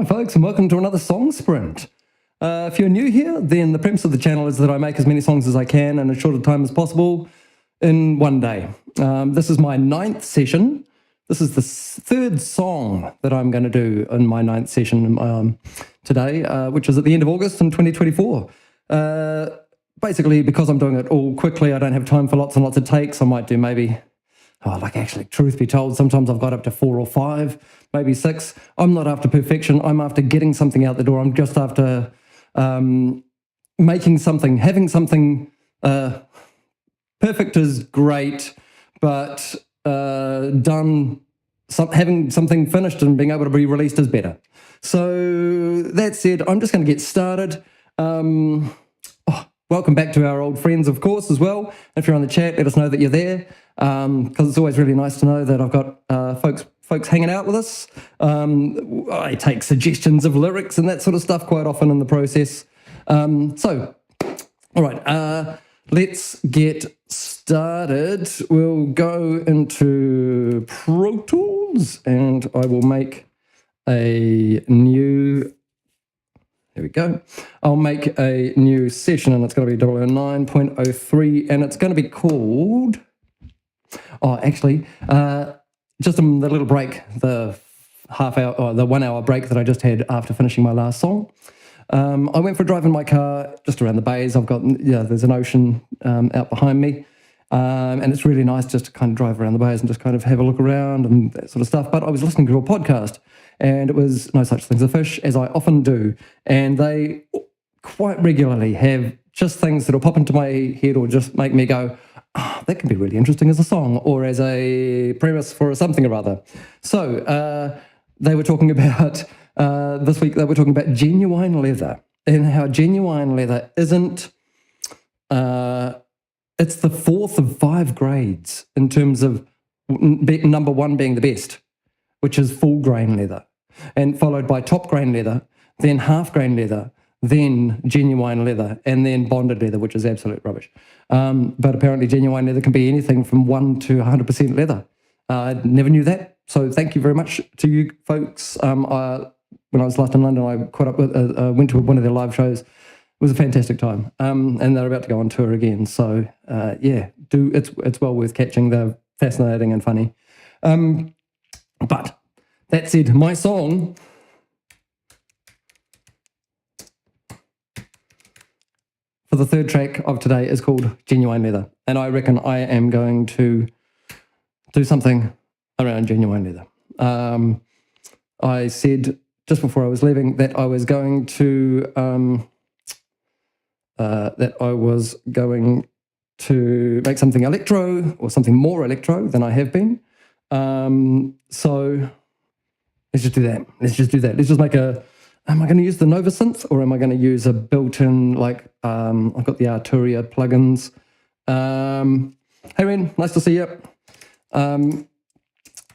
Hi folks, and welcome to another song sprint. If you're new here, then the premise of the channel is that I make as many songs as I can in as short a time as possible in one day. This is my 9th session. This is the third song that I'm going to do in my 9th session today, which is at the end of August in 2024. Basically, because I'm doing it all quickly, I don't have time for lots and lots of takes. I might do maybe, actually, truth be told, sometimes I've got up to 4 or 5, maybe 6. I'm not after perfection. I'm after getting something out the door. I'm just after making something, having something. Perfect is great, but having something finished and being able to be released is better. So that said, I'm just going to get started. Welcome back to our old friends, of course, as well. If you're on the chat, let us know that you're there, because it's always really nice to know that I've got folks hanging out with us. I take suggestions of lyrics and that sort of stuff quite often in the process. All right, let's get started. We'll go into Pro Tools, and I will make a new... There we go. I'll make a new session, and it's going to be 009.03, and it's going to be called... just the little break, the half hour or the 1 hour break that I just had after finishing my last song. I went for a drive in my car just around the bays. There's an ocean out behind me, and it's really nice just to kind of drive around the bays and just kind of have a look around and that sort of stuff. But I was listening to a podcast, and it was No Such Thing as a Fish, as I often do, and they quite regularly have just things that'll pop into my head or just make me go, that can be really interesting as a song or as a premise for something or other. So they were talking about, this week they were talking about genuine leather and how genuine leather isn't, it's the 4th of 5 grades in terms of number 1 being the best, which is full grain leather, and followed by top grain leather, then half grain leather, then genuine leather, and then bonded leather, which is absolute rubbish. But apparently genuine leather can be anything from 1 to 100% leather. I never knew that. So thank you very much to you folks. When I was last in London, I caught up with, went to one of their live shows. It was a fantastic time. And they're about to go on tour again. So it's well worth catching. They're fascinating and funny. But that said, my song... for the third track of today is called Genuine Leather, and I reckon I am going to do something around genuine leather. I said just before I was leaving that I was going to make something electro or something more electro than I have been. So let's just do that. Let's just make a... Am I going to use the Nova synth, or am I going to use a built-in, I've got the Arturia plugins. Hey, Ren, nice to see you. I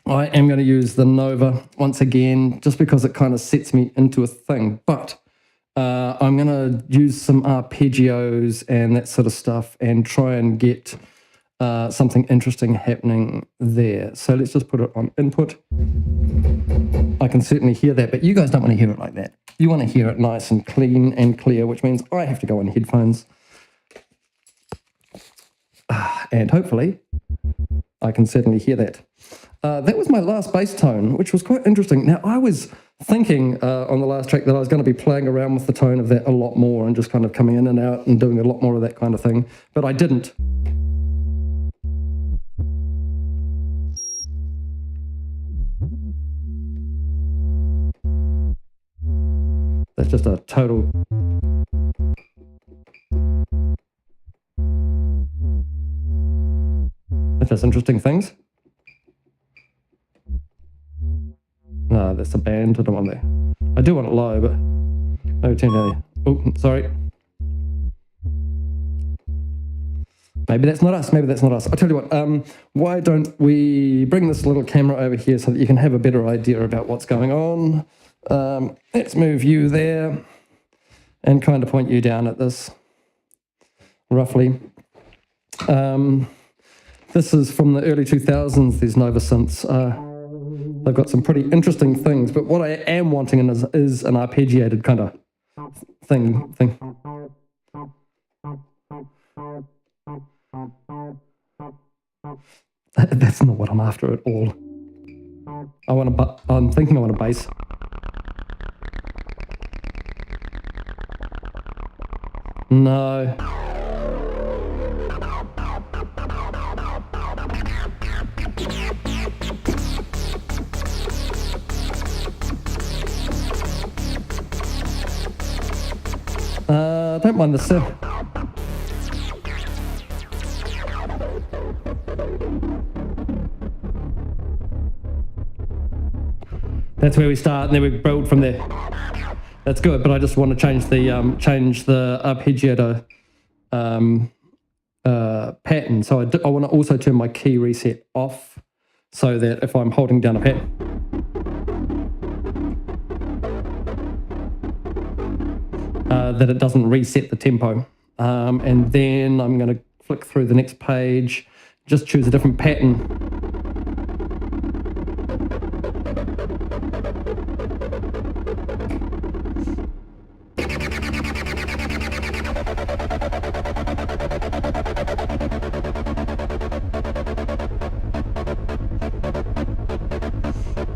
am going to use the Nova once again, just because it kind of sets me into a thing. But I'm going to use some arpeggios and that sort of stuff and try and get something interesting happening there. So let's just put it on input. I can certainly hear that, but you guys don't want to hear it like that. You want to hear it nice and clean and clear, which means I have to go on headphones. And hopefully I can certainly hear that. That was my last bass tone, which was quite interesting. Now, I was thinking on the last track that I was going to be playing around with the tone of that a lot more and just kind of coming in and out and doing a lot more of that kind of thing, but I didn't. That's just a total... That's just interesting things. No, that's a band. I don't want that. I do want it low, but... No, turn down there. Oh, sorry. Maybe that's not us. Maybe that's not us. I'll tell you what, why don't we bring this little camera over here so that you can have a better idea about what's going on. Let's move you there and kind of point you down at this, roughly. This is from the early 2000s, these Nova synths. They've got some pretty interesting things, but what I am wanting is an arpeggiated kind of thing. That's not what I'm after at all. I'm thinking I want a bass. No. Don't mind the synth. That's where we start, and then we build from there. That's good, but I just want to change the arpeggiator pattern. So I want to also turn my key reset off, so that if I'm holding down a pattern, that it doesn't reset the tempo. And then I'm going to flick through the next page, just choose a different pattern.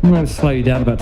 I'm going to slow you down a bit.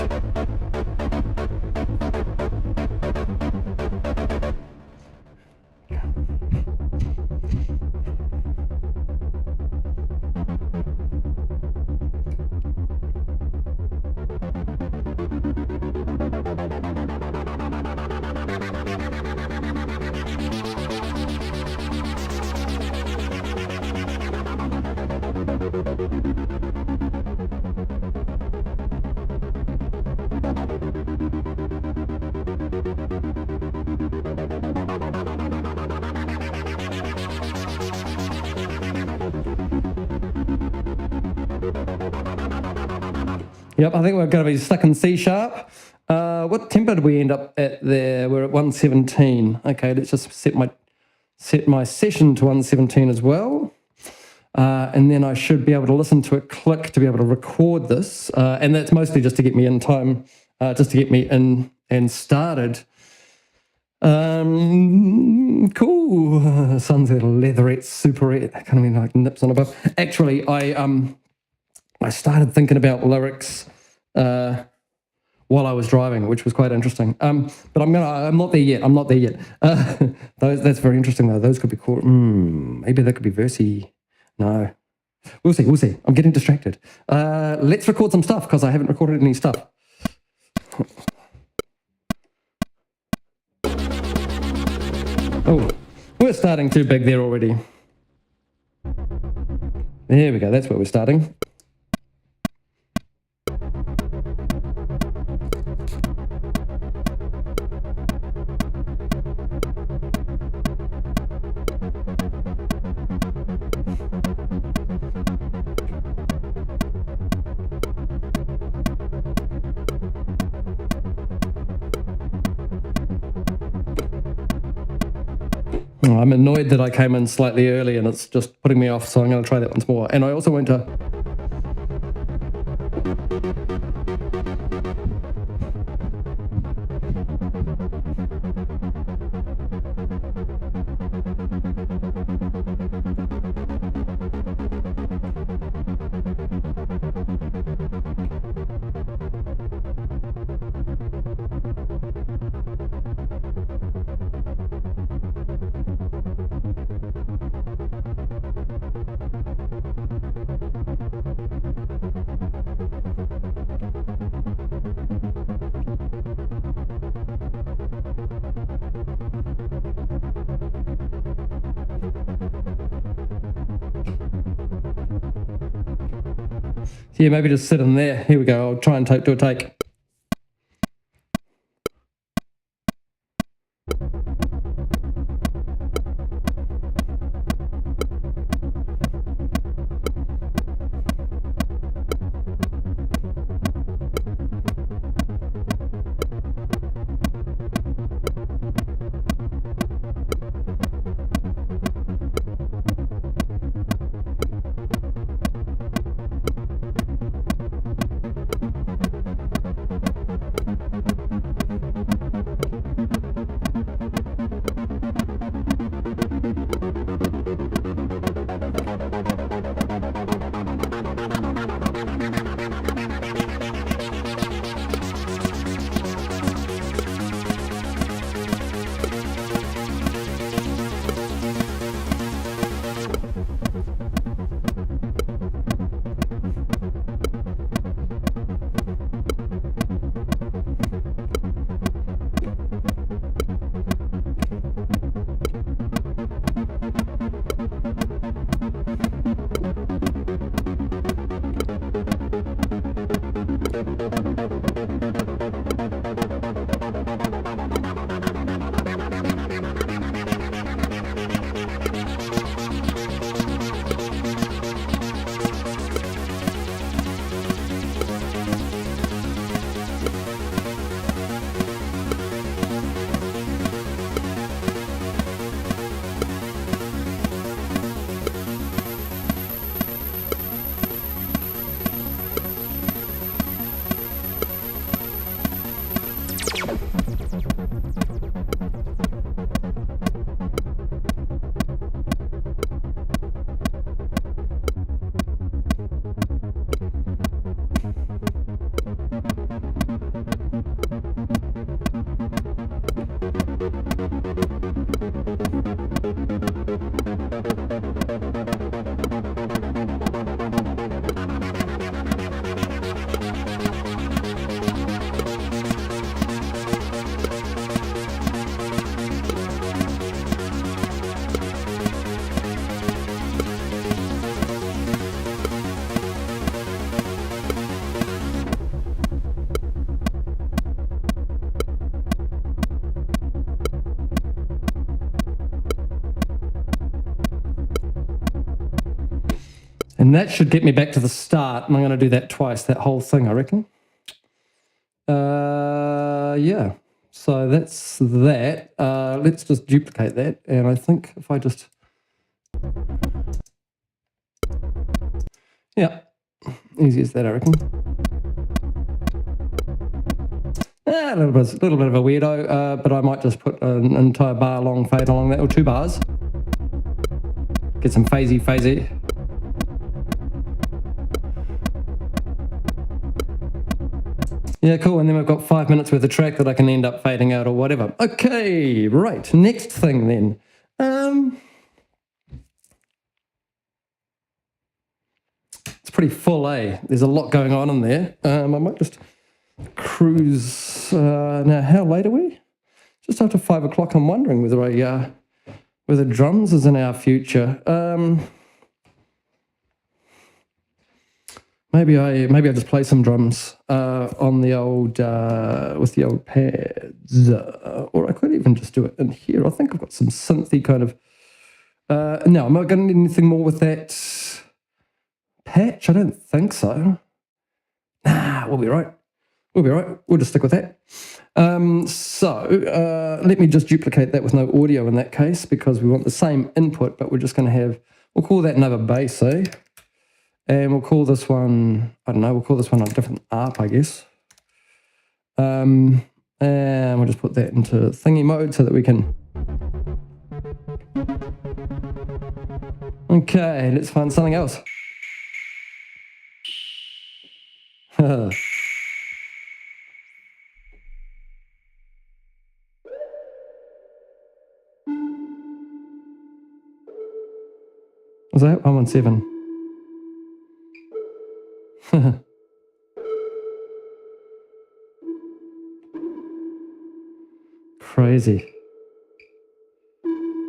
Yep, I think we're going to be stuck in C sharp. What tempo did we end up at there? We're at 117. Okay, let's just set my session to 117 as well. And then I should be able to listen to it click to be able to record this. And that's mostly just to get me in time, just to get me in and started. Cool. Sun's got a leatherette, superette, kind of mean like nips on above. Actually, I started thinking about lyrics while I was driving, which was quite interesting. But I'm not there yet. That's very interesting though. Those could be cool. Maybe that could be versy. No, we'll see. I'm getting distracted. Let's record some stuff because I haven't recorded any stuff. Oh, we're starting too big there already. There we go. That's where we're starting. I'm annoyed that I came in slightly early and it's just putting me off, so I'm going to try that once more. And I also went to... Yeah, maybe just sit in there. Here we go. I'll try and do a take. And that should get me back to the start. And I'm going to do that twice, that whole thing, I reckon. Yeah. So that's that. Let's just duplicate that. And I think if I just... Yeah. Easy as that, I reckon. A little bit of a weirdo, but I might just put an entire bar long fade along that, or 2 bars. Get some phasey. Yeah, cool. And then we've got 5 minutes worth of track that I can end up fading out or whatever. Okay, right. Next thing then. It's pretty full, eh? There's a lot going on in there. I might just cruise. Now, how late are we? Just after 5 o'clock. I'm wondering whether drums is in our future. Maybe I just play some drums on the old with the old pads, or I could even just do it in here. I think I've got some synthy kind of. No, am I going to need anything more with that patch? I don't think so. Nah, we'll be right. We'll just stick with that. So let me just duplicate that with no audio in that case, because we want the same input, but we're just going to have. We'll call that another bass, eh? And we'll call this one, I don't know, we'll call this one a different ARP, I guess. And we'll just put that into thingy mode so that we can... Okay, let's find something else. Was that 117? Crazy.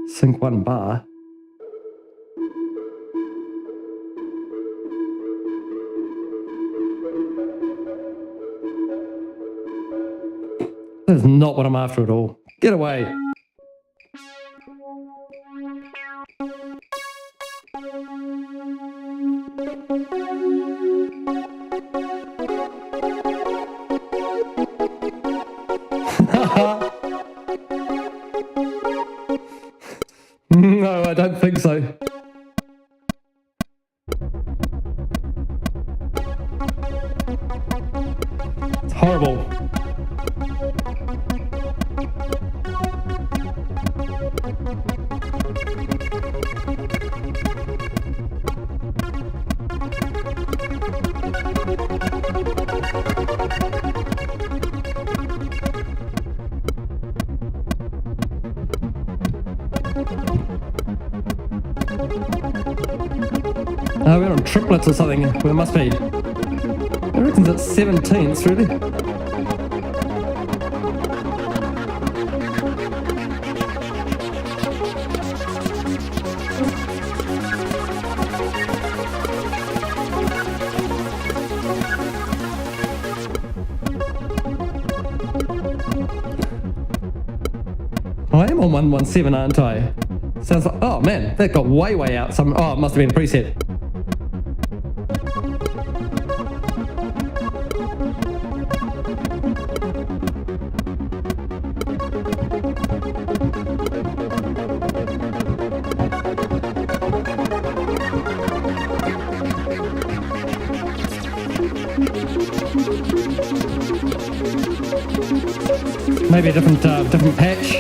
Sync 1 bar. That is not what I'm after at all. Get away. No, I don't think so. It's horrible. We're on triplets or something. Well, it must be. I reckon it's 17ths, really. I am on 117, aren't I? Sounds like, oh man, that got way out. Oh, it must have been a preset. Maybe a different patch.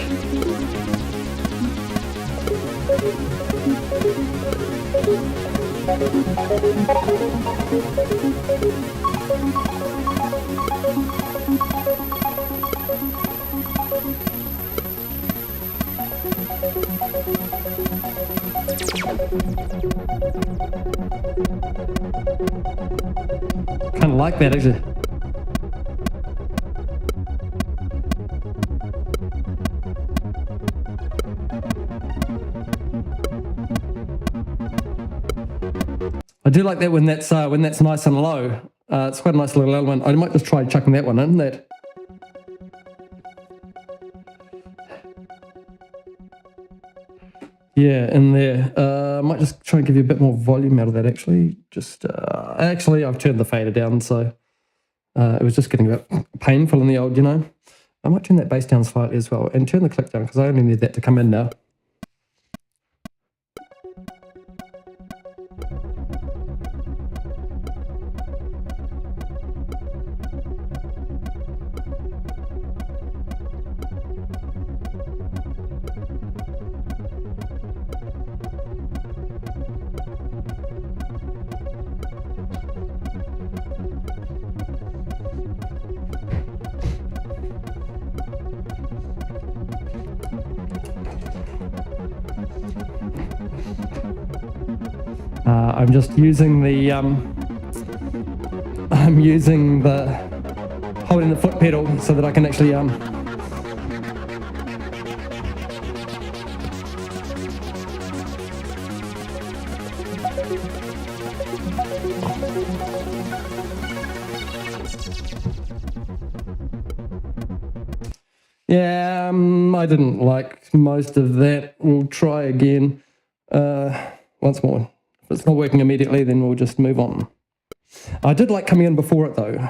Kind of like that, actually. I do like that when that's nice and low. It's quite a nice little element. I might just try chucking that one in. That. Yeah, in there. I might just try and give you a bit more volume out of that, actually. Actually, I've turned the fader down, so it was just getting a bit painful in the old, I might turn that bass down slightly as well, and turn the click down, because I only need that to come in now. I'm just using the holding the foot pedal so that I can actually yeah, I didn't like most of that. We'll try again once more. If it's not working immediately, then we'll just move on. I did like coming in before it, though.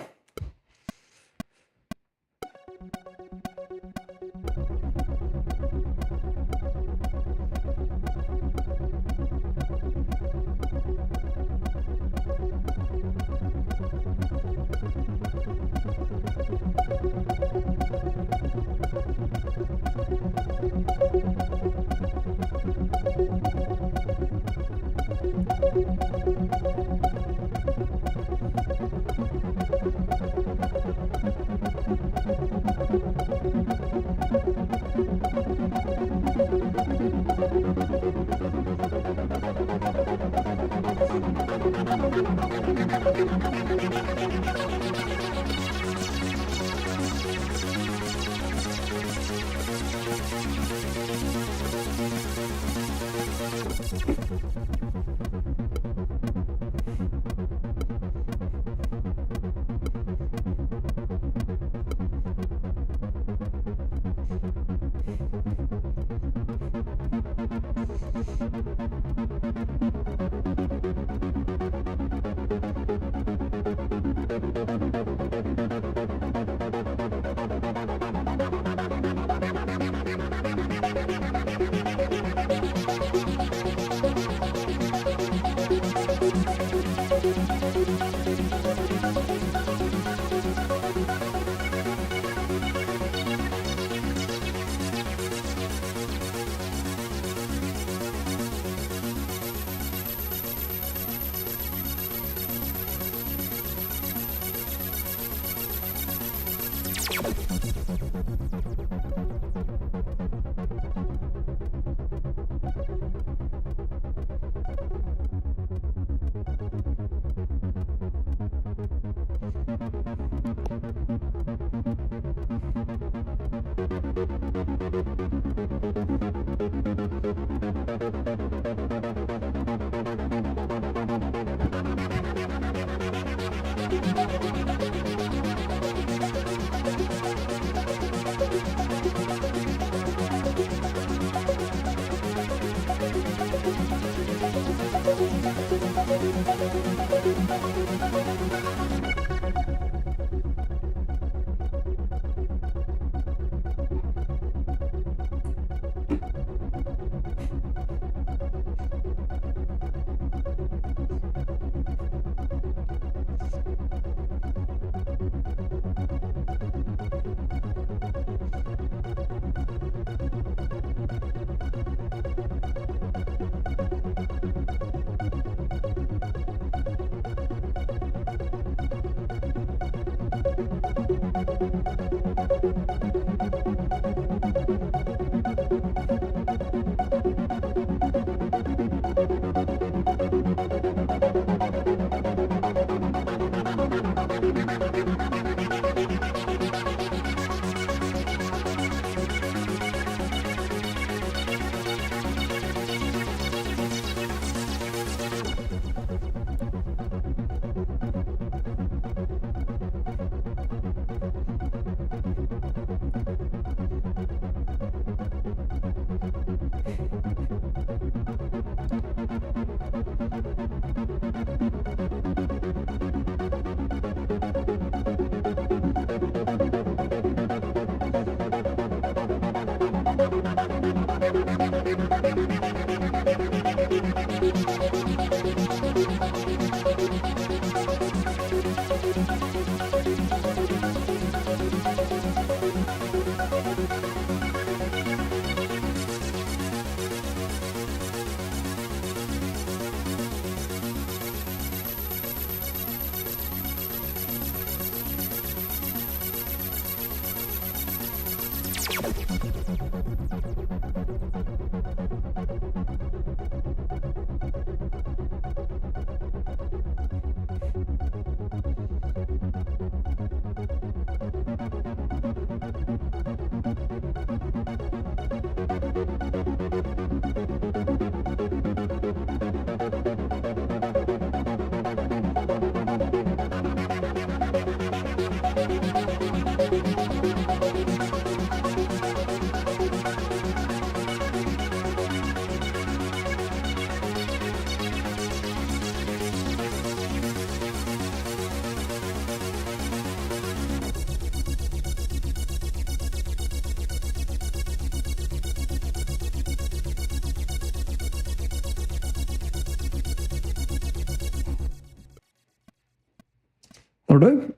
That'll do.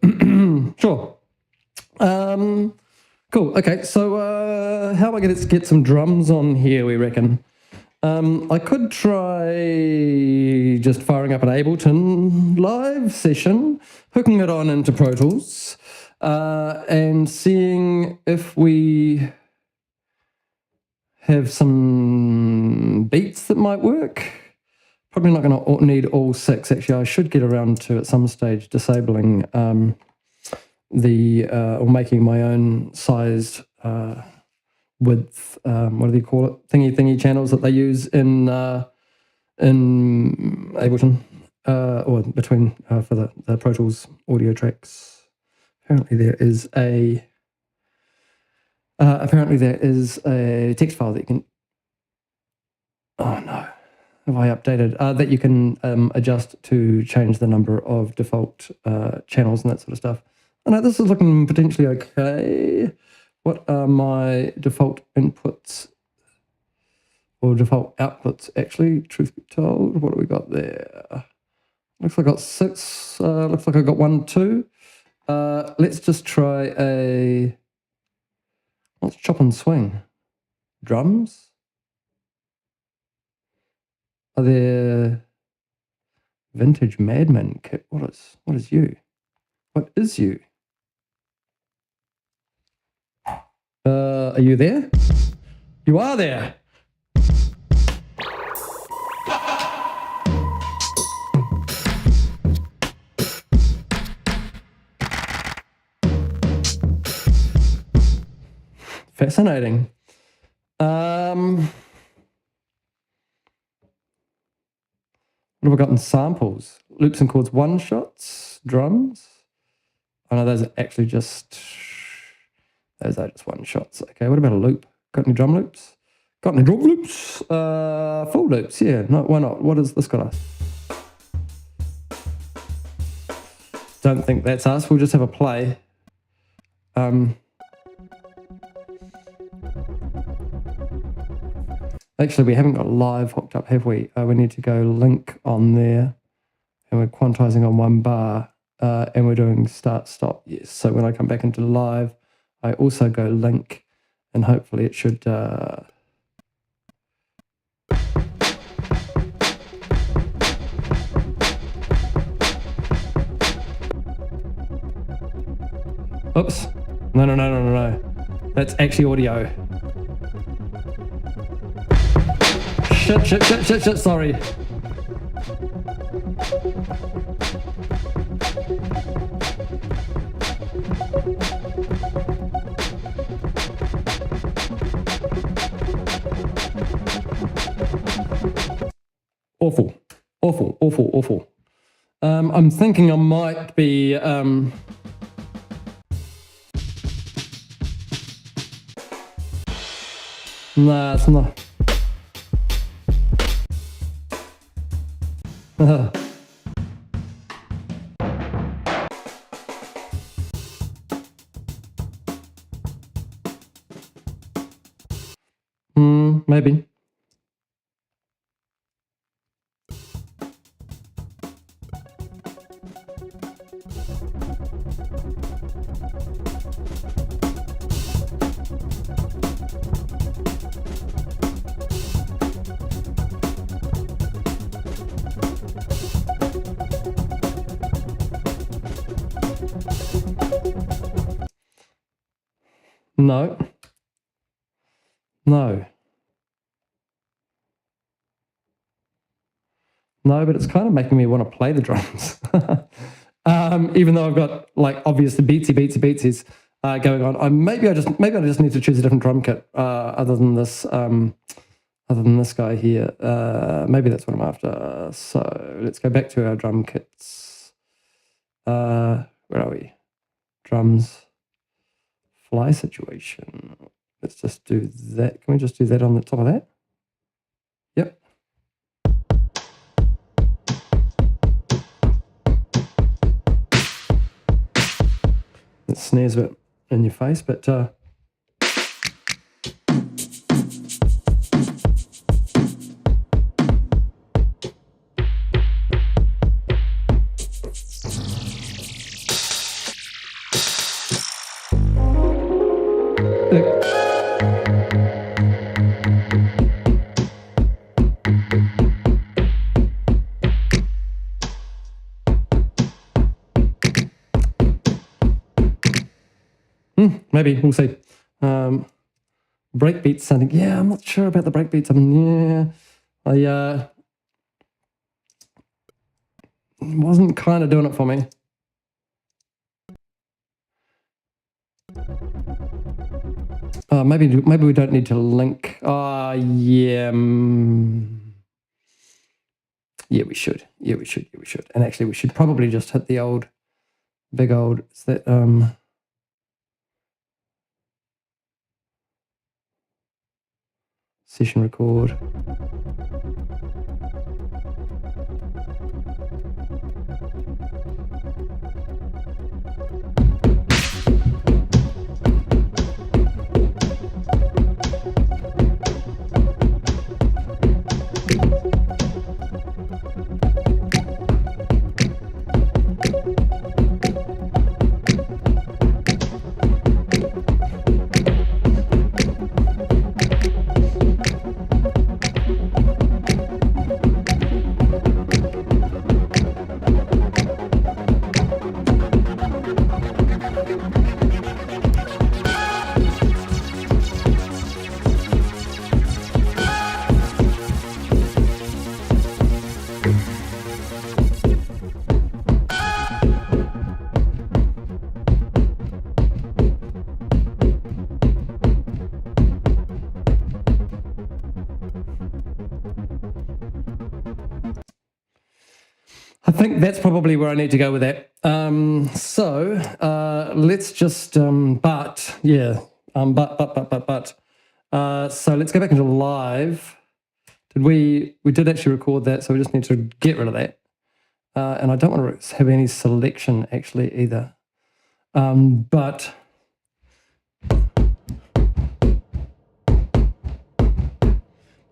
Sure. Cool. Okay, so how am I going to get some drums on here, we reckon? I could try just firing up an Ableton live session, hooking it on into Pro Tools, and seeing if we have some beats that might work. Probably not going to need all 6. Actually, I should get around to, at some stage, disabling or making my own sized width, what do they call it? Thingy channels that they use in Ableton, or between for the Pro Tools audio tracks. Apparently there is a text file that you can. Oh no. Have I updated? That you can adjust to change the number of default channels and that sort of stuff. Oh no, this is looking potentially okay. What are my default inputs or default outputs? Actually, truth be told, what do we got there? Looks like I got 6. Looks like I got 1, 2. Let's just try a. Let's chop and swing. Drums. Are there vintage madman kit? What is you? What is you? Are you there? You are there. Fascinating. What have I got in samples? Loops and chords, one shots, drums. Oh no, those are actually just one shots. Okay, what about a loop? Got any drum loops? Got any drum loops? Full loops, yeah. No, why not? What is this got? Don't think that's us. We'll just have a play. Actually, we haven't got live hooked up, have we? We need to go link on there, and we're quantizing on one bar, and we're doing start, stop. Yes, so when I come back into live, I also go link, and hopefully it should... Oops. No. That's actually audio. Shit, sorry. Awful. I'm thinking I might be... Nah, it's not. Maybe. No. No, but it's kind of making me want to play the drums. Even though I've got like obvious the beatsies going on. Maybe I just need to choose a different drum kit other than this guy here. Maybe that's what I'm after. So let's go back to our drum kits. Where are we? Drums. Fly situation. Let's just do that. Can we just do that on the top of that? Yep. It snares a bit in your face, but maybe we'll see. Breakbeats sounding. Yeah, I'm not sure about the breakbeats. I wasn't kind of doing it for me. Maybe we don't need to link. Yeah. Yeah, we should. And actually, we should probably just hit the big old. Is that session record. I think that's probably where I need to go with that. So let's just, so let's go back into live. We did actually record that, so we just need to get rid of that. And I don't want to have any selection actually either. But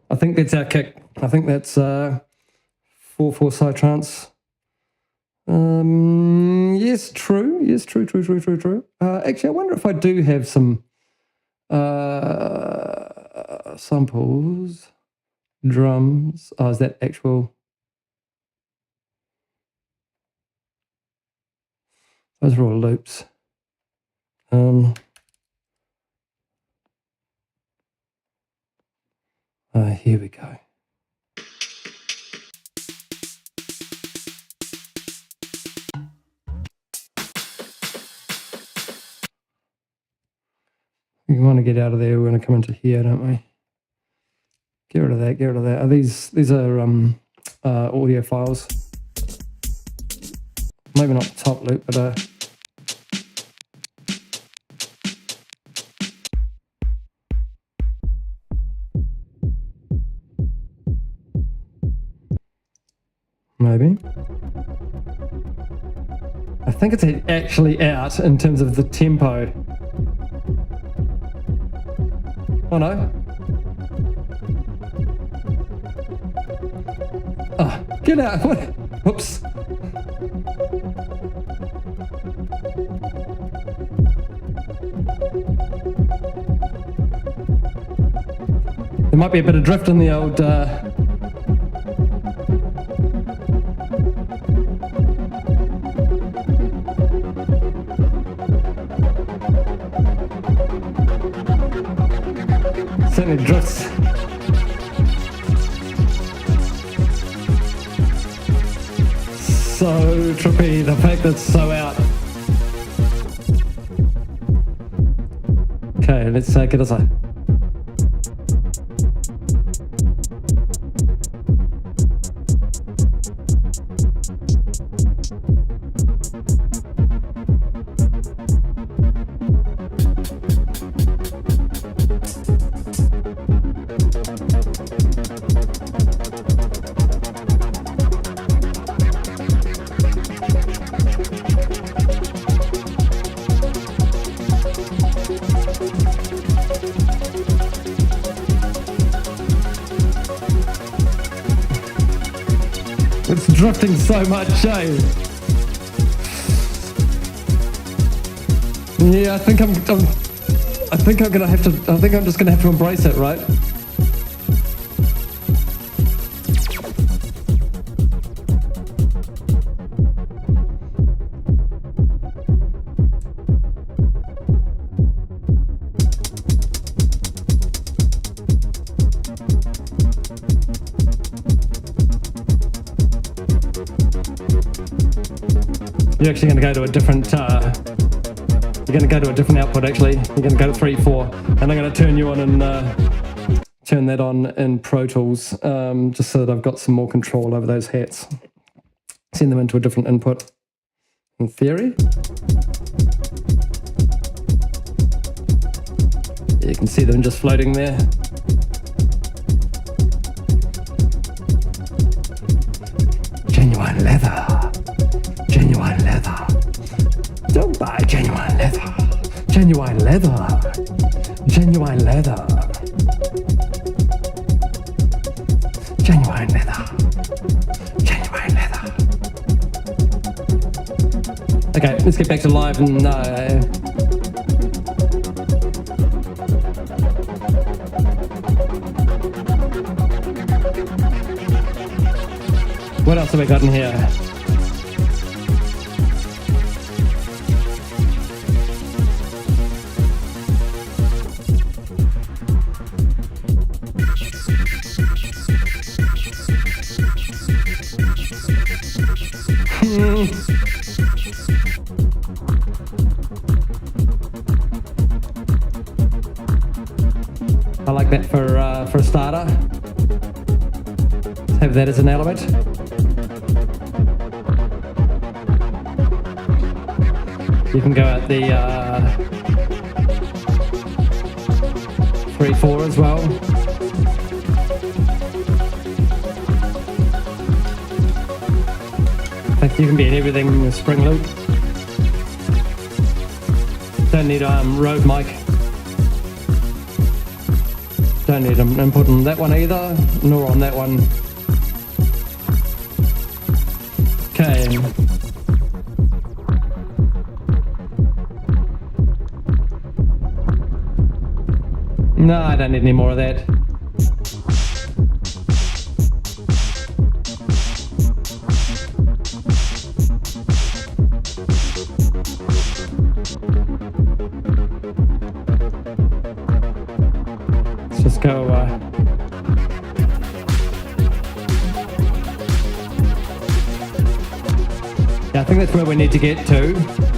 I think that's our kick. I think that's 4/4 psytrance. Yes, true. Actually, I wonder if I do have some samples, drums. Oh, is that actual? Those are all loops. Here we go. We want to get out of there. We want to come into here, don't we? Get rid of that. Get rid of that. These are audio files. Maybe not the top loop, but maybe. I think it's actually out in terms of the tempo. Oh no. Oh, get out. What? Whoops. There might be a bit of drift in the old certainly drifts. So trippy, the fact that it's so out. Okay, let's get us a. It's drifting so much, eh? Yeah, I think I'm gonna have to. I think I'm just gonna have to embrace it, right? You're actually going to go to a different. You're going to go to a different output. Actually, you're going to go to 3/4, and I'm going to turn you on and turn that on in Pro Tools, just so that I've got some more control over those hats. Send them into a different input. In theory, you can see them just floating there. Genuine leather. Genuine leather. Don't buy genuine leather. Genuine leather. Genuine leather. Genuine leather. Genuine leather. Okay, let's get back to live and what else have we got in here? I like that for a starter. Have that as an element. You can go at the 3/4 as well. In fact, you can be in everything in the spring loop. Don't need a Rode mic. Don't need an input on that one either, nor on that one. Okay. No, I don't need any more of that. go. Yeah, I think that's where we need to get to.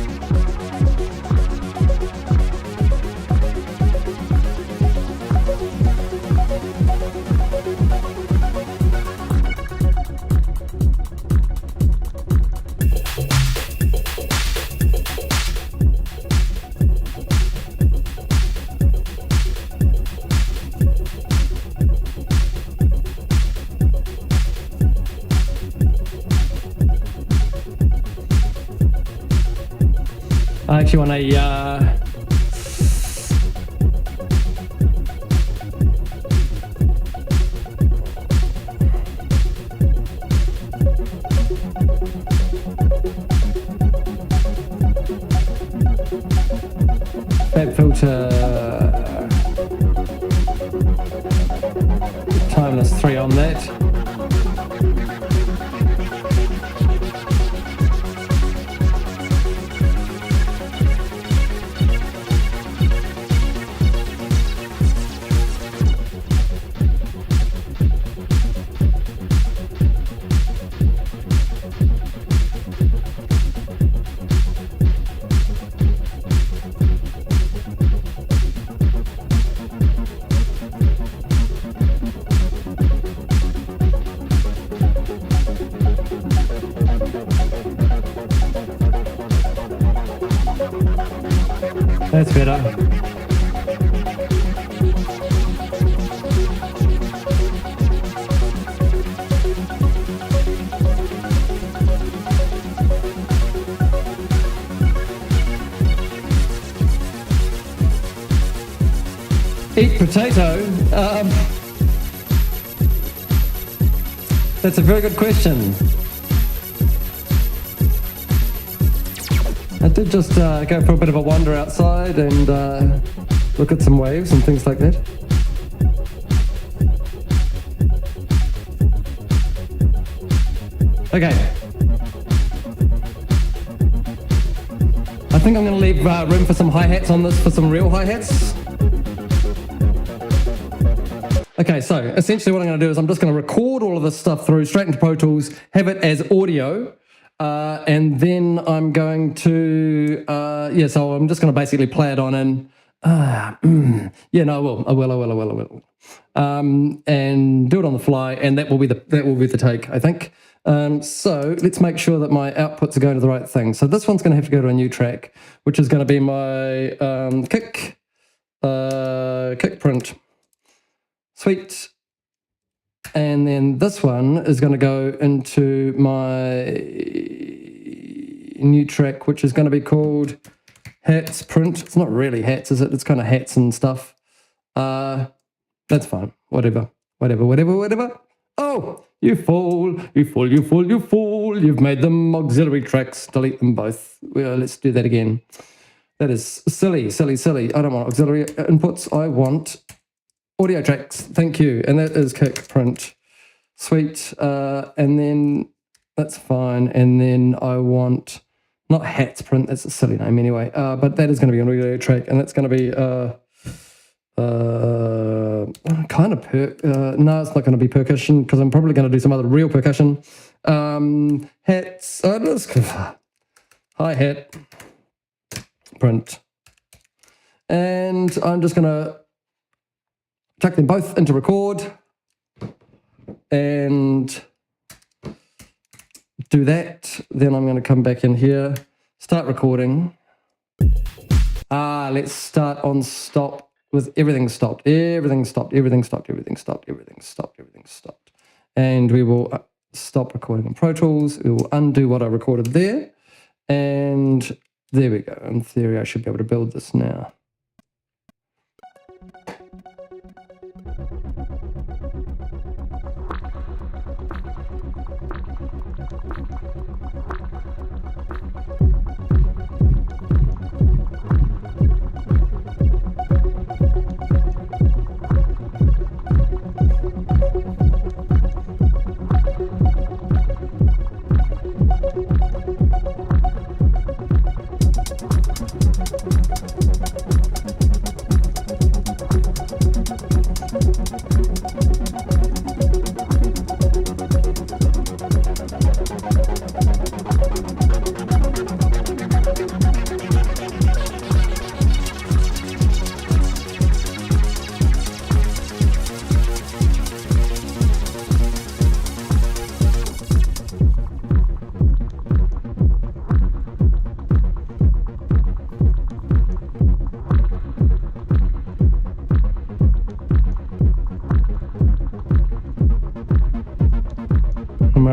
I actually want a fab filter timeless 3 on that. That's better. Eat potato? That's a very good question. I did just go for a bit of a wander outside and look at some waves and things like that. Okay. I think I'm going to leave room for some hi-hats on this, for some real hi-hats. Okay, so essentially what I'm going to do is I'm just going to record all of this stuff through straight into Pro Tools, have it as audio, and then I'm going to, so I'm just going to basically play it on in, yeah, no, I will. And do it on the fly, and that will be the take, I think. So let's make sure that my outputs are going to the right thing. So this one's going to have to go to a new track, which is going to be my kick print. Sweet. And then this one is going to go into my new track, which is going to be called Hats Print. It's not really hats, is it? It's kind of hats and stuff. That's fine. Whatever. Oh, you fool. You've made them auxiliary tracks. Delete them both. Well, let's do that again. That is silly. I don't want auxiliary inputs. I want audio tracks, thank you. And that is kick print. Sweet. And then that's fine. And then I want, not hats print, that's a silly name anyway. But that is going to be an audio track, and that's going to be kind of no, it's not going to be percussion, because I'm probably going to do some other real percussion. Hats, hi-hat print. And I'm just going to chuck them both into record and do that. Then I'm going to come back in here, start recording. Let's start on stop with everything stopped. Everything stopped. And we will stop recording on Pro Tools. We will undo what I recorded there. And there we go. In theory, I should be able to build this now.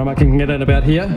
I can get in about here.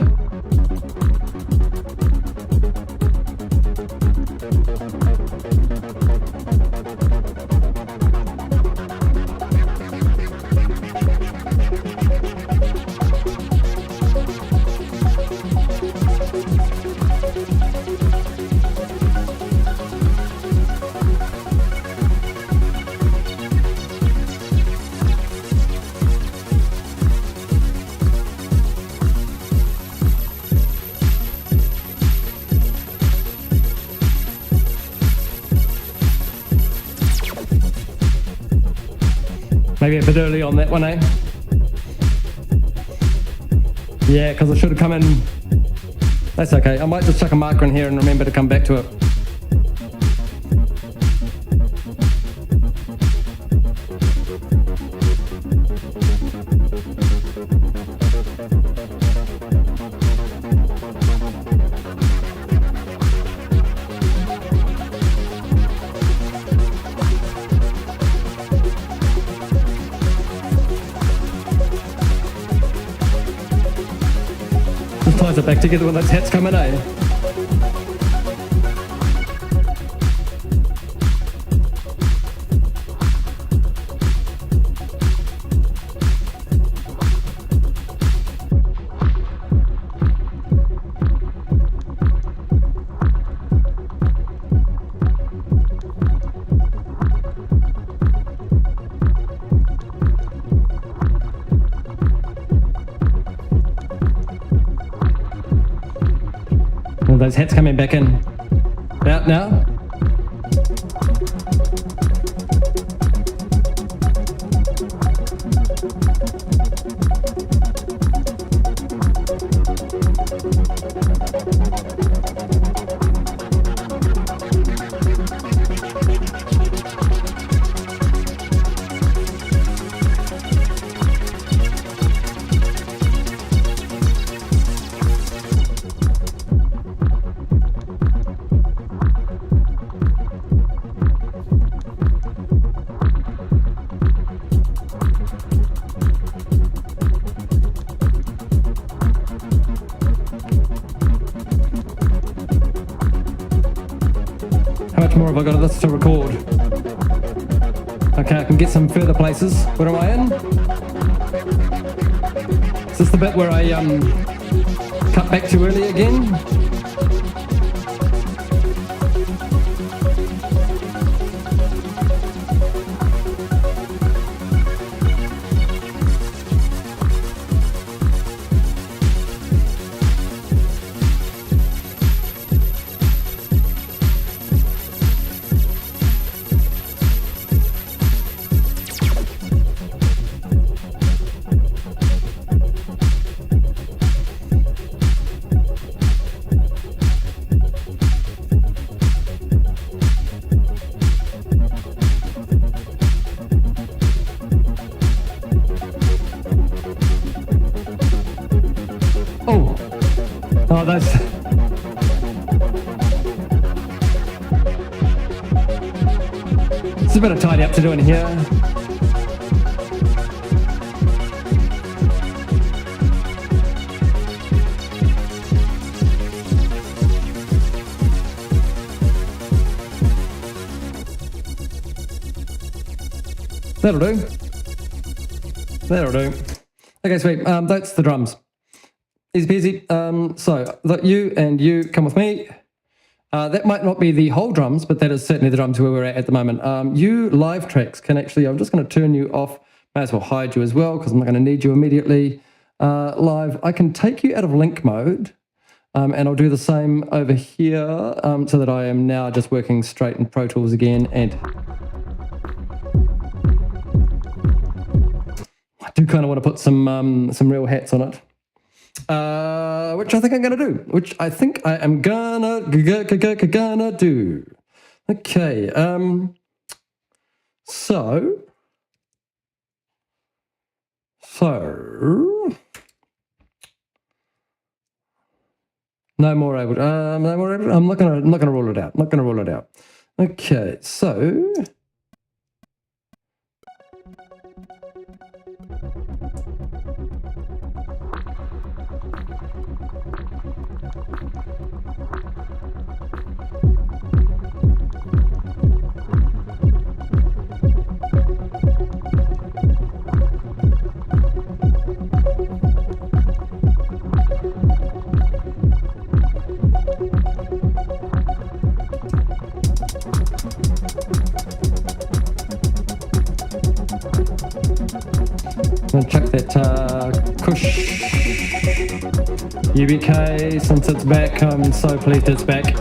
Maybe a bit early on that one, eh? Yeah, because I should have come in. That's okay. I might just chuck a marker in here and remember to come back to it. Ties it back together when those hats come in, eh? Those hats coming back in. Out now. How much more have I got of this to record? Okay, I can get some further places. Where am I in? Is this the bit where I cut back too early again? Oh, that's... There's a bit of tidy up to do in here. That'll do. That'll do. Okay, sweet. That's the drums. Easy peasy. So you and you come with me. That might not be the whole drums, but that is certainly the drums where we're at the moment. You live tracks can actually, I'm just going to turn you off. May as well hide you as well because I'm not going to need you immediately. Live, I can take you out of link mode and I'll do the same over here so that I am now just working straight in Pro Tools again. And I do kind of want to put some real hats on it. Which I think I'm gonna do. Which I think I am gonna do. Okay. So no more able. No more able. I'm not gonna rule it out. Not gonna rule it out. Okay. So. that Kush UBK, since it's back, I'm so pleased it's back.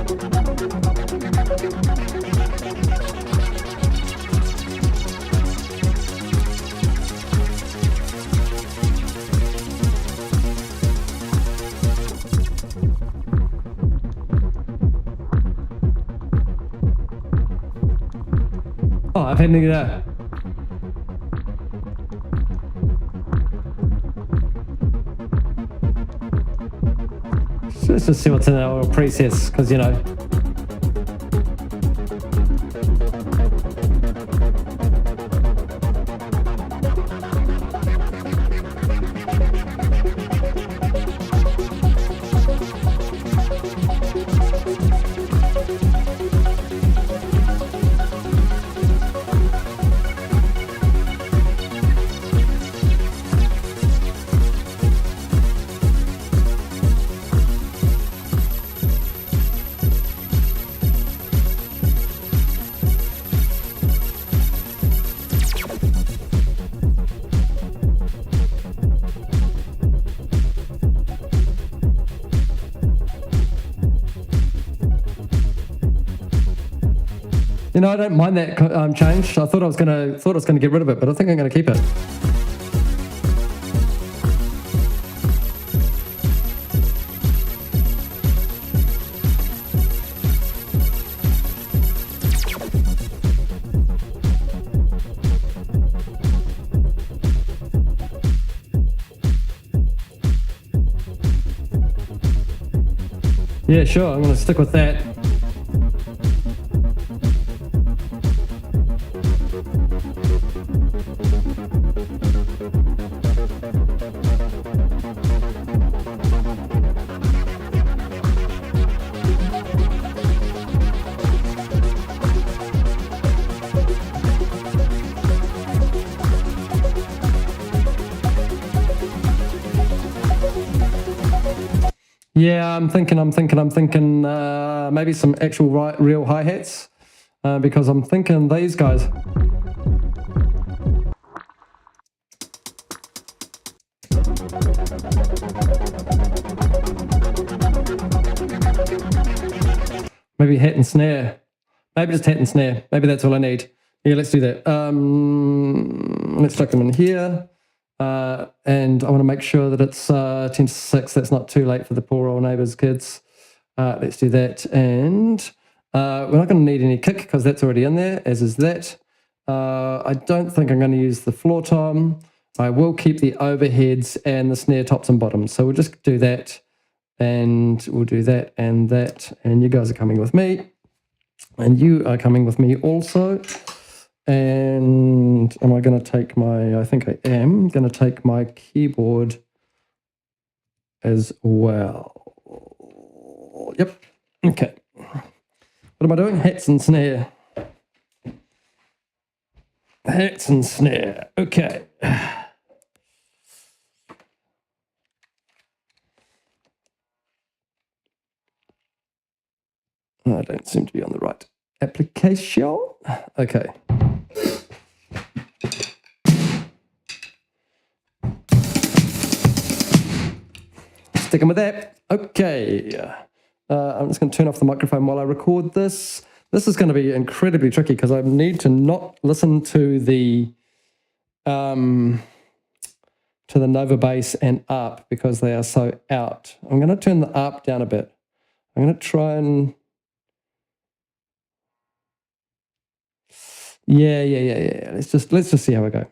Oh, I've had neither that. Let's just see what's in our presets, because you know. You know, I don't mind that change. I thought I was gonna get rid of it, but I think I'm gonna keep it. Yeah, sure. I'm gonna stick with that. Yeah, I'm thinking maybe some actual real hi-hats, because I'm thinking these guys. Maybe hat and snare. Maybe just hat and snare. Maybe that's all I need. Yeah, let's do that. Let's chuck them in here. And I want to make sure that it's 10 to 6. That's not too late for the poor old neighbours' kids. Let's do that. And we're not going to need any kick because that's already in there, as is that. I don't think I'm going to use the floor tom. I will keep the overheads and the snare tops and bottoms. So we'll just do that. And we'll do that and that. And you guys are coming with me. And you are coming with me also. And am I going to take I think I am going to take my keyboard as well. Yep. Okay. What am I doing? Hats and snare. Hats and snare. Okay. I don't seem to be on the right application. Okay. Sticking with that. Okay. I'm just going to turn off the microphone while I record this. This is going to be incredibly tricky because I need to not listen to the Nova bass and up because they are so out. I'm going to turn the up down a bit. I'm going to try and yeah. Let's just see how we go.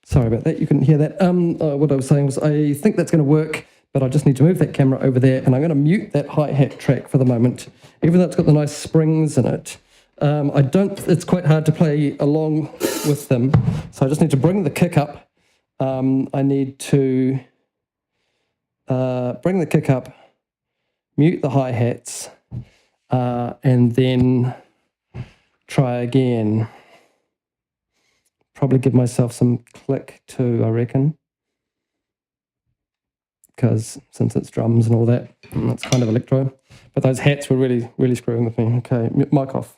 Sorry about that, you couldn't hear that. What I was saying was I think that's going to work, but I just need to move that camera over there, and I'm going to mute that hi-hat track for the moment, even though it's got the nice springs in it. It's quite hard to play along with them, so I just need to bring the kick up. I need to bring the kick up, mute the hi-hats, and then try again. Probably give myself some click too, I reckon, because since it's drums and all that, it's kind of electro. But those hats were really, really screwing with me. Okay, mic off.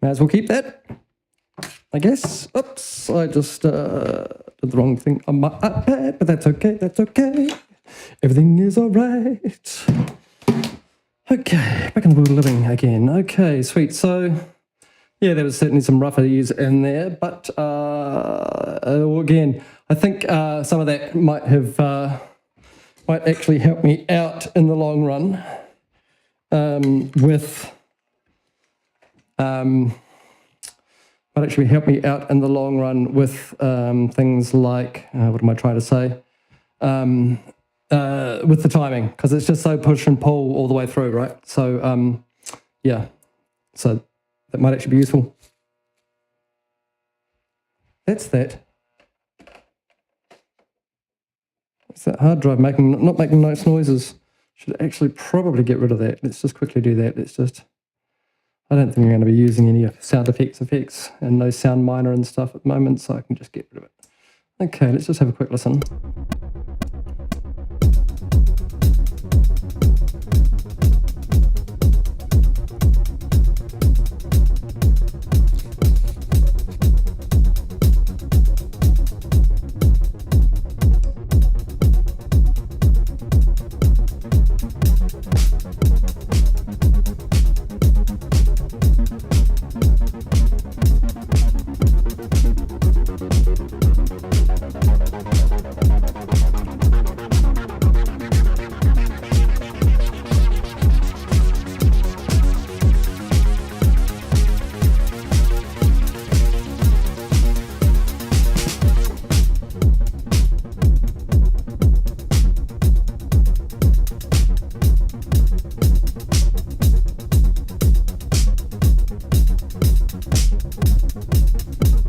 May as well keep that, I guess. Oops, I just did the wrong thing on my iPad, but that's okay, that's okay. Everything is all right. Okay, back in the world of living again. Okay, sweet. So, yeah, there was certainly some rougher years in there, but again, I think some of that might actually help me out in the long run with things like what am I trying to say? With the timing, because it's just so push and pull all the way through, right? So yeah, so that might actually be useful. That's that. It's that hard drive not making nice noises. Should actually probably get rid of that. Let's just quickly do that. I don't think I'm going to be using any sound effects and no sound miner and stuff at the moment, so I can just get rid of it. Okay, let's just have a quick listen.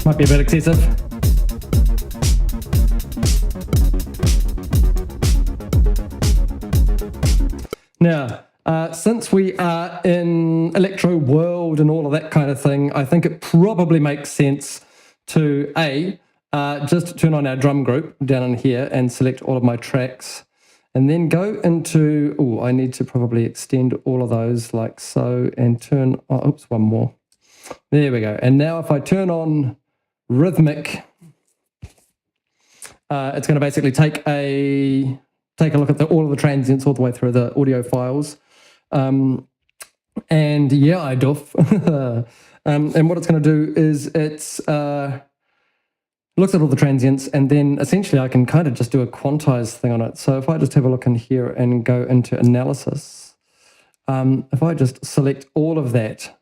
Might be a bit excessive. Now, since we are in electro world and all of that kind of thing, I think it probably makes sense to just turn on our drum group down in here and select all of my tracks, and then go into, I need to probably extend all of those like so, and turn, one more. There we go. And now if I turn on rhythmic, it's going to basically take a look at all of the transients all the way through the audio files. And yeah, I doff. And what it's going to do is it's looks at all the transients, and then essentially I can kind of just do a quantized thing on it. So if I just have a look in here and go into analysis, if I just select all of that,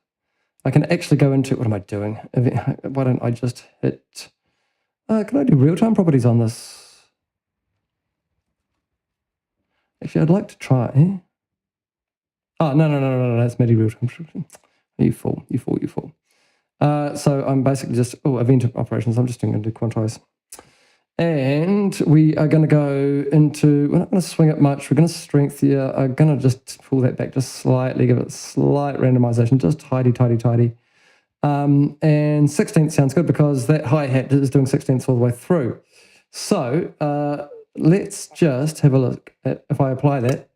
I can actually go into, what am I doing? Why don't I just hit, can I do real-time properties on this? Actually, I'd like to try. Oh, no, that's MIDI real-time. You fool. So I'm basically just, event operations, I'm just going to do quantize. And we are going to go into, we're not going to swing it much, we're going to strength here. I'm going to just pull that back just slightly, give it slight randomization, just tidy. And 16th sounds good because that hi-hat is doing 16ths all the way through. So let's just have a look at, if I apply that,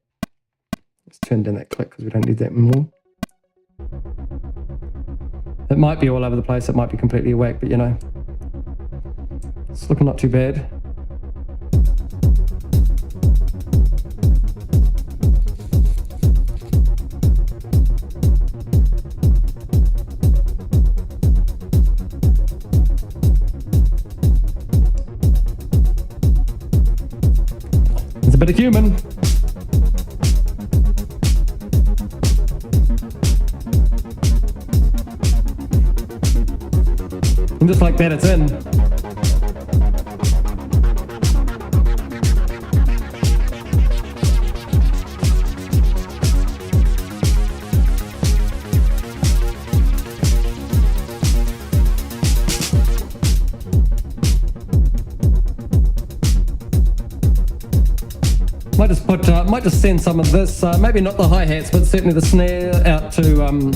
let's turn down that click because we don't need that anymore. It might be all over the place, it might be completely whack, but you know, it's looking not too bad. It's a bit of human. And just like that, it's in. Might just send some of this, maybe not the hi-hats, but certainly the snare out to,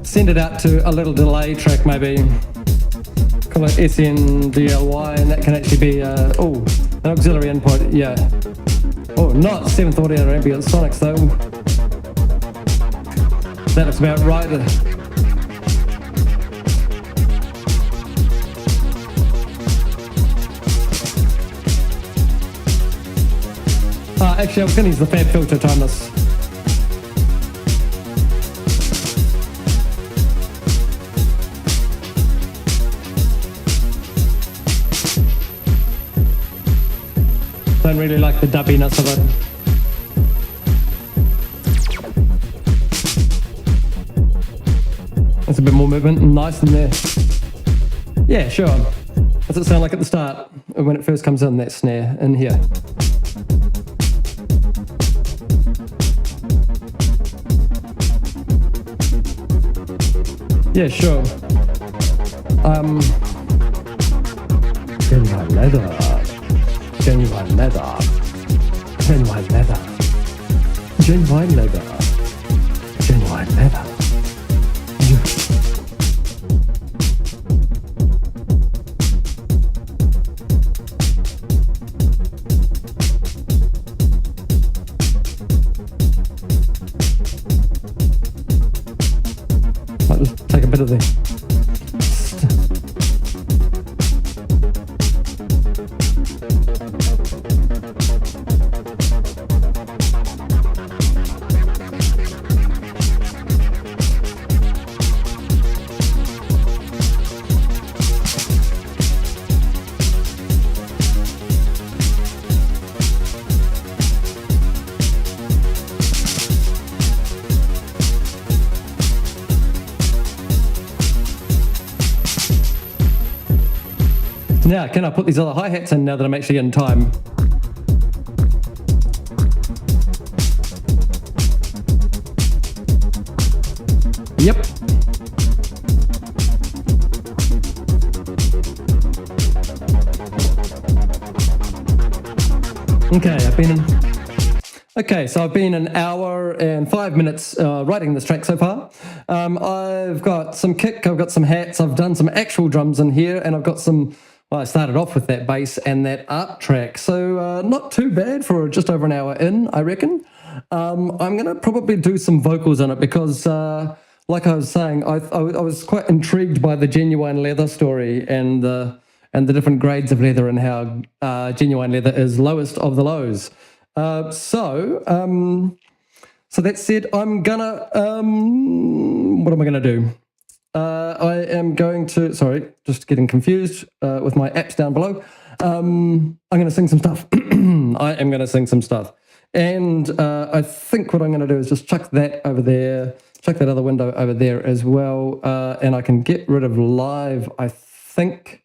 send it out to a little delay track maybe. Call it SNDLY, and that can actually be, an auxiliary input, yeah. Oh, not 7th audio or ambient sonics though. That looks about right. Actually, I was going to use the fab filter to time this. Don't really like the dubbiness of it. That's a bit more movement, nice in there. Yeah, sure. Does it sound like at the start, when it first comes in, that snare in here? Yeah, sure. Genuine leather. Genuine leather. Genuine leather. Genuine leather. Genuine leather. I'll just take a bit of the Now, can I put these other hi-hats in now that I'm actually in time? Yep. Okay, so I've been an hour and 5 minutes writing this track so far. I've got some kick, I've got some hats, I've done some actual drums in here, and I've got some... Well, I started off with that bass and that art track, so not too bad for just over an hour in, I reckon. I'm going to probably do some vocals in it because, like I was saying, I was quite intrigued by the genuine leather story and the different grades of leather and how genuine leather is lowest of the lows. So that said, I'm gonna what am I gonna do? I am going to, sorry, just getting confused with my apps down below. I'm going to sing some stuff. I am going to sing some stuff. And I think what I'm going to do is just chuck that over there, chuck that other window over there as well. And I can get rid of live, I think.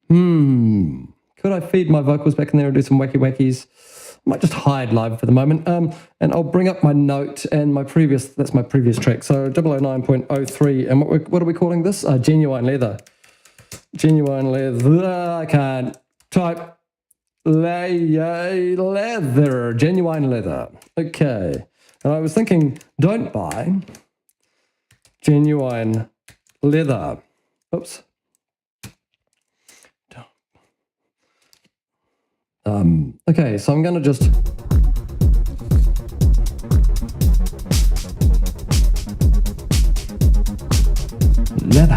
Could I feed my vocals back in there and do some wacky wackies? I might just hide live for the moment. And I'll bring up my note and that's my previous track. So 009.03. And what are we calling this? Genuine leather. Genuine leather. I can't type leather. Genuine leather. Okay. And I was thinking, don't buy genuine leather. Oops. Okay, so I'm going to just... Leather.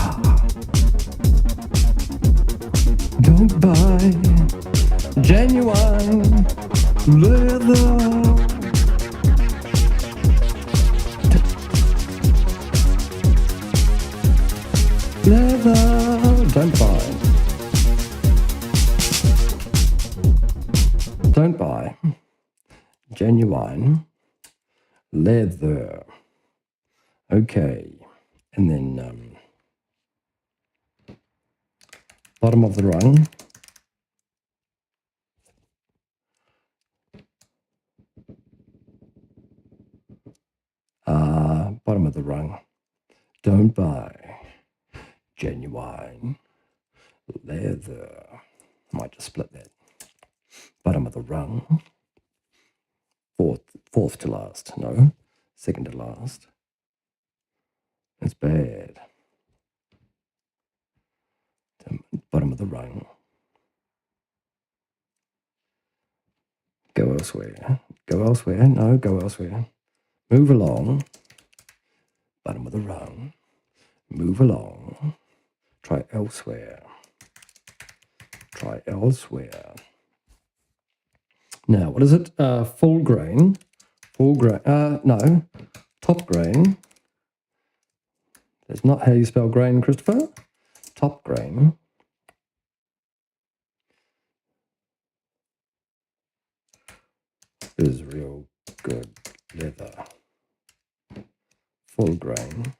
Don't buy genuine leather. Leather. Don't buy. Don't buy genuine leather. Okay. And then bottom of the rung. Bottom of the rung. Don't buy genuine leather. Might just split that. Bottom of the rung. Fourth to last. No, second to last. That's bad. Bottom of the rung. Go elsewhere. Go elsewhere. No, go elsewhere. Move along. Bottom of the rung. Move along. Try elsewhere. Try elsewhere. Now, what is it? Full grain. No, top grain. That's not how you spell grain, Christopher. Top grain is real good leather. Full grain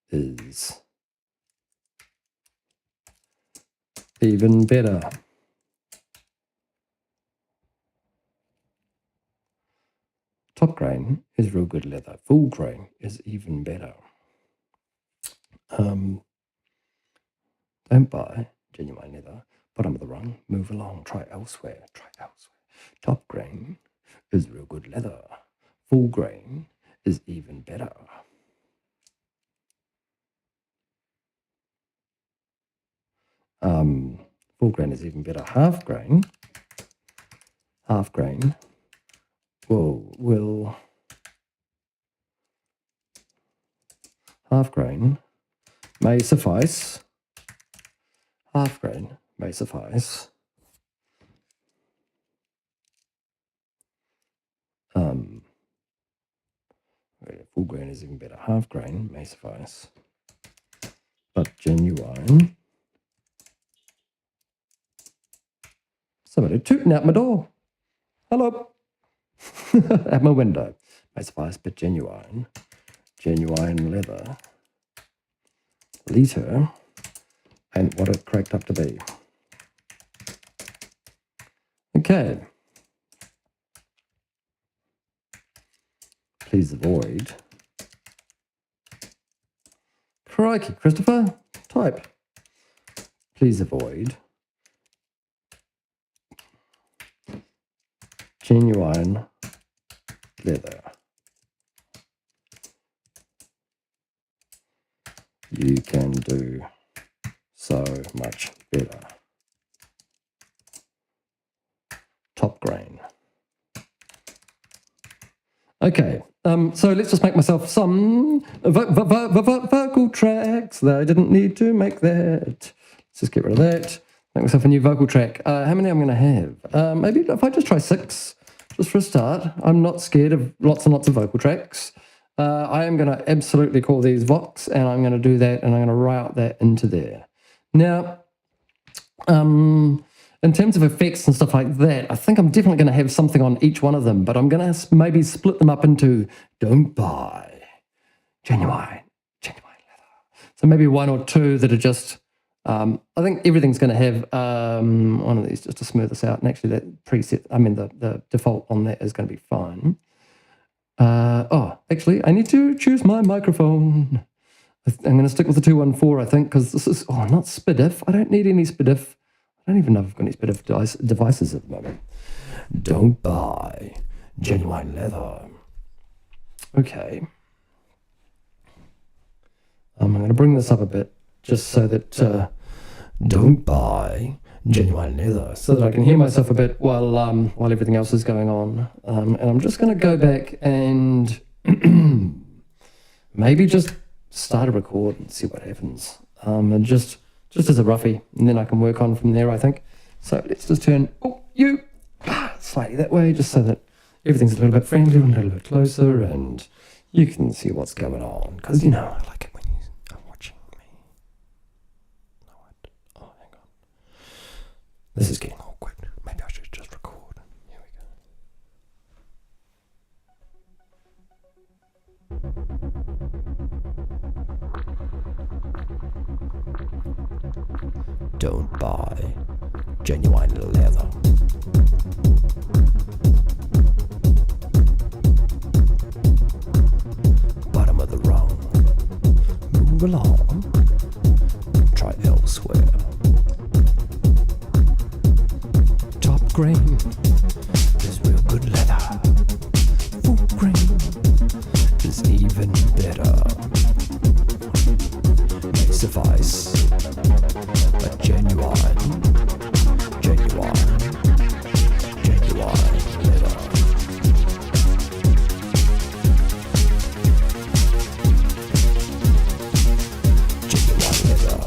is even better. Top grain is real good leather. Full grain is even better. Don't buy genuine leather. Bottom of the rung. Move along. Try elsewhere. Try elsewhere. Top grain is real good leather. Full grain is even better. Full grain is even better. Half grain will half grain may suffice. Half grain may suffice. Full grain is even better. Half grain may suffice. But genuine. Somebody tooting out my door. Hello. At my window. May suffice, but genuine. Genuine leather. Liter ain't what it cracked up to be. Okay. Please avoid. Crikey, Christopher. Type. Please avoid. Genuine leather. You can do so much better. Top grain. Okay, so let's just make myself some vocal tracks. I didn't need to make that. Let's just get rid of that. Make myself a new vocal track. How many I'm going to have? Maybe if I just try 6, just for a start. I'm not scared of lots and lots of vocal tracks. I am going to absolutely call these Vox, and I'm going to do that, and I'm going to route that into there. Now, in terms of effects and stuff like that, I think I'm definitely going to have something on each one of them, but I'm going to maybe split them up into don't buy, genuine leather. So maybe 1 or 2 that are just, I think everything's going to have one of these just to smooth this out. And actually that preset, the default on that is going to be fine. Actually, I need to choose my microphone. I'm going to stick with the 214, I think, because this is, not SPDIF. I don't need any SPDIF. I don't even know if I've got any SPDIF devices at the moment. Don't buy genuine leather. Okay. I'm going to bring this up a bit just so that don't buy genuine leather, so that I can hear myself a bit while everything else is going on. And I'm just going to go back and maybe just start a record and see what happens. And just as a roughie, and then I can work on from there, I think. So let's just turn slightly that way, just so that everything's a little bit friendly, a little bit closer, and you can see what's going on. Because, I like it when you are watching me. Oh, hang on. This is getting awkward. Maybe I should just record. Here we go. Don't buy genuine leather. Bottom of the rung. Move along. Try elsewhere. Top grain is real good leather. Full grain is even better. May suffice. But genuine leather. Genuine leather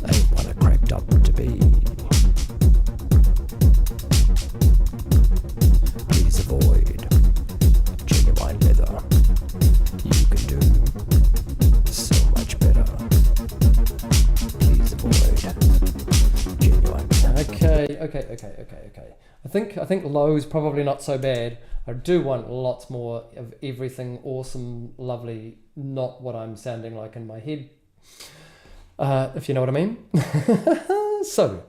ain't what it cracked up to be. Okay. I think low is probably not so bad. I do want lots more of everything awesome, lovely, not what I'm sounding like in my head. If you know what I mean. So,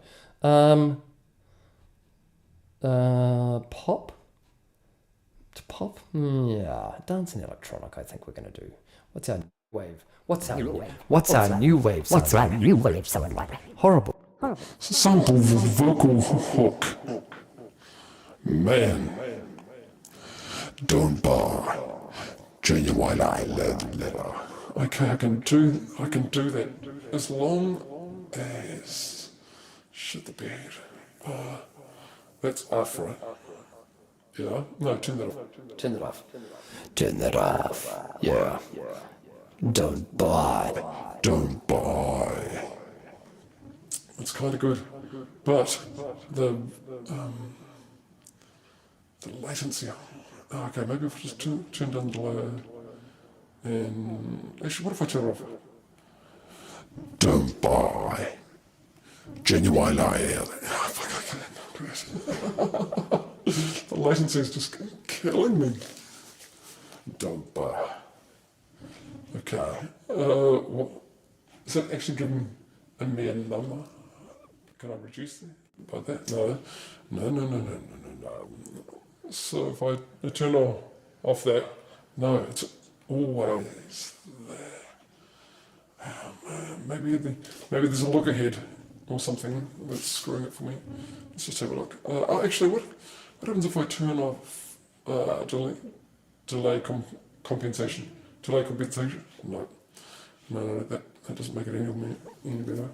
pop. To pop? Yeah, dance and electronic. I think we're gonna do. What's our new wave? What's our new wave? Sound like? Horrible. Sample vocal hook. Man. Don't bar. Genuine leather. Okay, I can do that as long as shit the bed. That's off, right? Yeah. No, turn that off. Turn that off. Yeah. Don't buy. It's kind of good, but the latency. Oh, okay, maybe if I just turn down the low. And actually, what if I turn it off? Don't buy. Genuine leather. Oh, fuck, I can't do it. The latency is just killing me. Don't buy. Okay. What, is that actually giving me a number? Can I reduce it by that? No. So if I turn off that, no, it's always there. Oh, man. Maybe there's a look ahead or something that's screwing it for me. Let's just have a look. Actually, what happens if I turn off delay compensation? Delay compensation? No, that doesn't make it any better.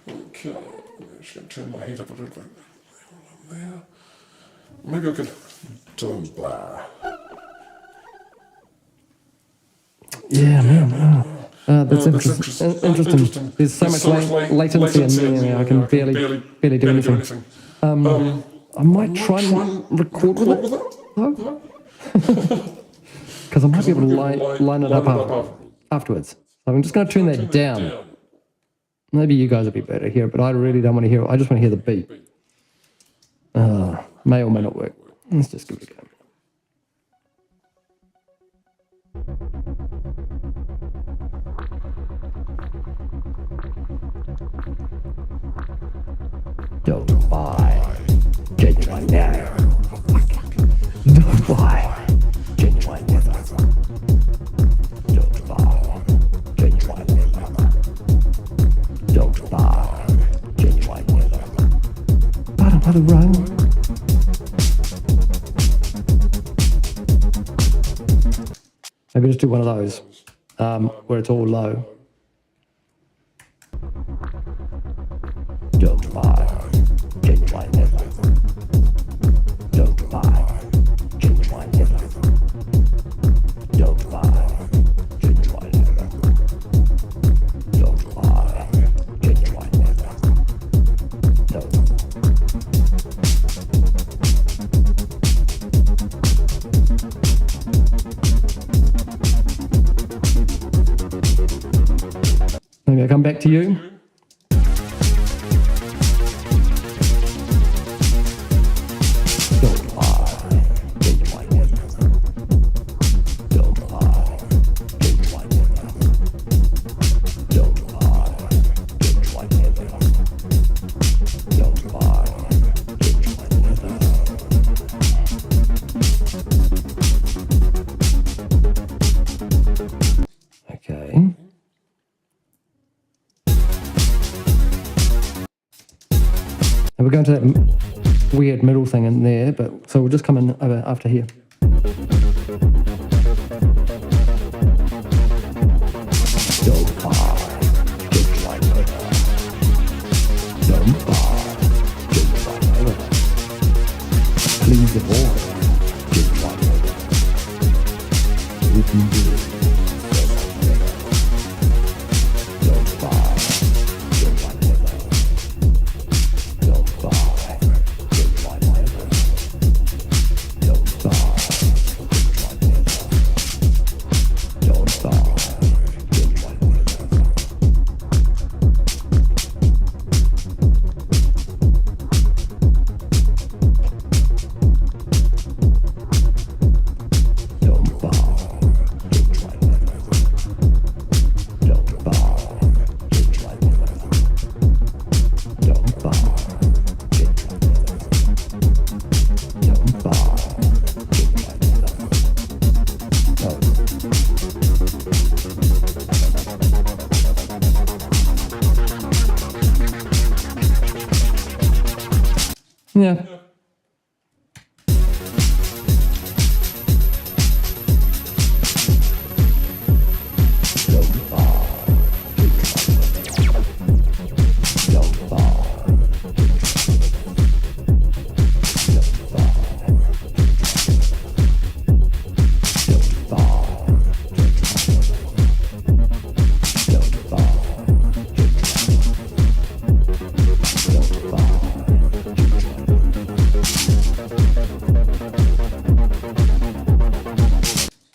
Okay, I'm just going to turn my heat up a little bit. There. Maybe I could don't bar. Yeah, man. That's interesting. There's so much latency in there. I can barely do anything. I might try and record with it, though. Because I might be able to line it up afterwards. So I'm just going to turn that down. Maybe you guys will be better here, but I really don't want to hear it. I just want to hear the beat. May or may not work. Let's just give it a go. Don't buy genuine leather. Don't buy genuine leather. Don't buy genuine leather. Don't buy genuine leather. Bada run. Maybe just do one of those where it's all low. Don't buy genuine leather. Don't buy genuine leather. Don't buy genuine leather. Don't buy genuine leather. Don't. Maybe I come back to you. And we're going to that weird middle thing in there, but so we'll just come in after here. Please avoid don't buy.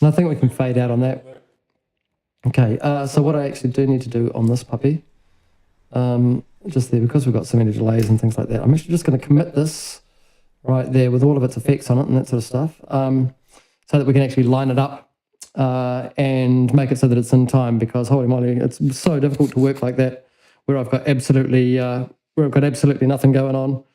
And I think we can fade out on that. Okay, so what I actually do need to do on this puppy, just there, because we've got so many delays and things like that, I'm actually just going to commit this right there with all of its effects on it and that sort of stuff, so that we can actually line it up and make it so that it's in time, because holy moly, it's so difficult to work like that where I've got absolutely nothing going on.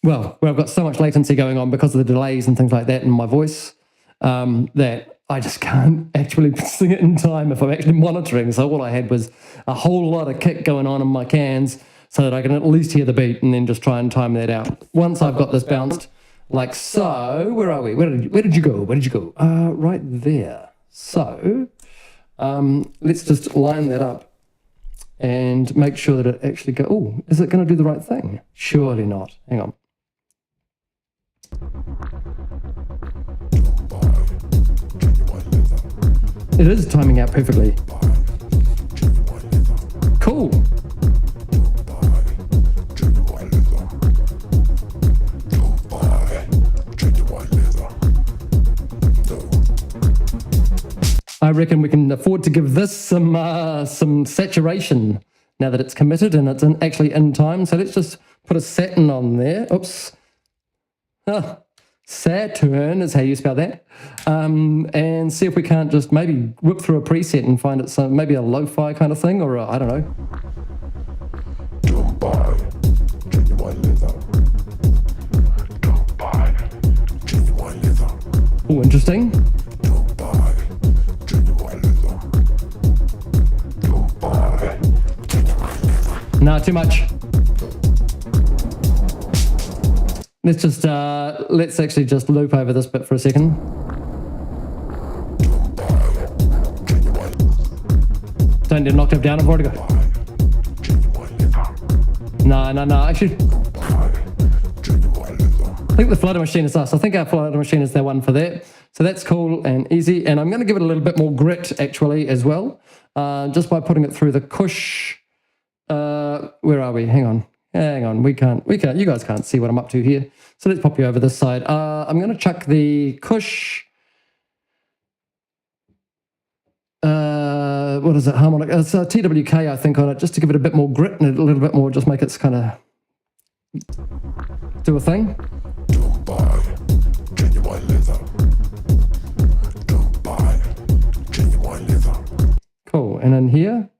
Well, where I've got so much latency going on because of the delays and things like that in my voice, that I just can't actually sing it in time if I'm actually monitoring. So all I had was a whole lot of kick going on in my cans so that I can at least hear the beat and then just try and time that out. Once I've got this bounced, like so, where are we? Where did you go? Where did you go? Right there. So let's just line that up and make sure that it actually goes. Oh, is it going to do the right thing? Surely not. Hang on. It is timing out perfectly. Cool. I reckon we can afford to give this some saturation now that it's committed and it's actually in time. So let's just put a Saturn on there. Oops. Saturn is how you spell that. And see if we can't just maybe whip through a preset and find it maybe a lo-fi kind of thing, or I don't know. Don't buy genuine leather. Don't buy genuine leather. Oh, interesting. Don't buy genuine leather. Don't buy genuine leather. Nah, too much. Let's actually just loop over this bit for a second. Don't get knocked up down. I've already got. No. Actually, I think the flutter machine is us. I think our flutter machine is the one for that. So that's cool and easy. And I'm going to give it a little bit more grit actually as well, just by putting it through the cush. Where are we? Hang on. We can't. You guys can't see what I'm up to here. So let's pop you over this side. I'm going to chuck the cush. What is it? Harmonic. It's a TWK, I think, on it, just to give it a bit more grit and a little bit more, just make it kind of do a thing. Don't buy genuine leather. Don't buy genuine leather. Cool. And in here.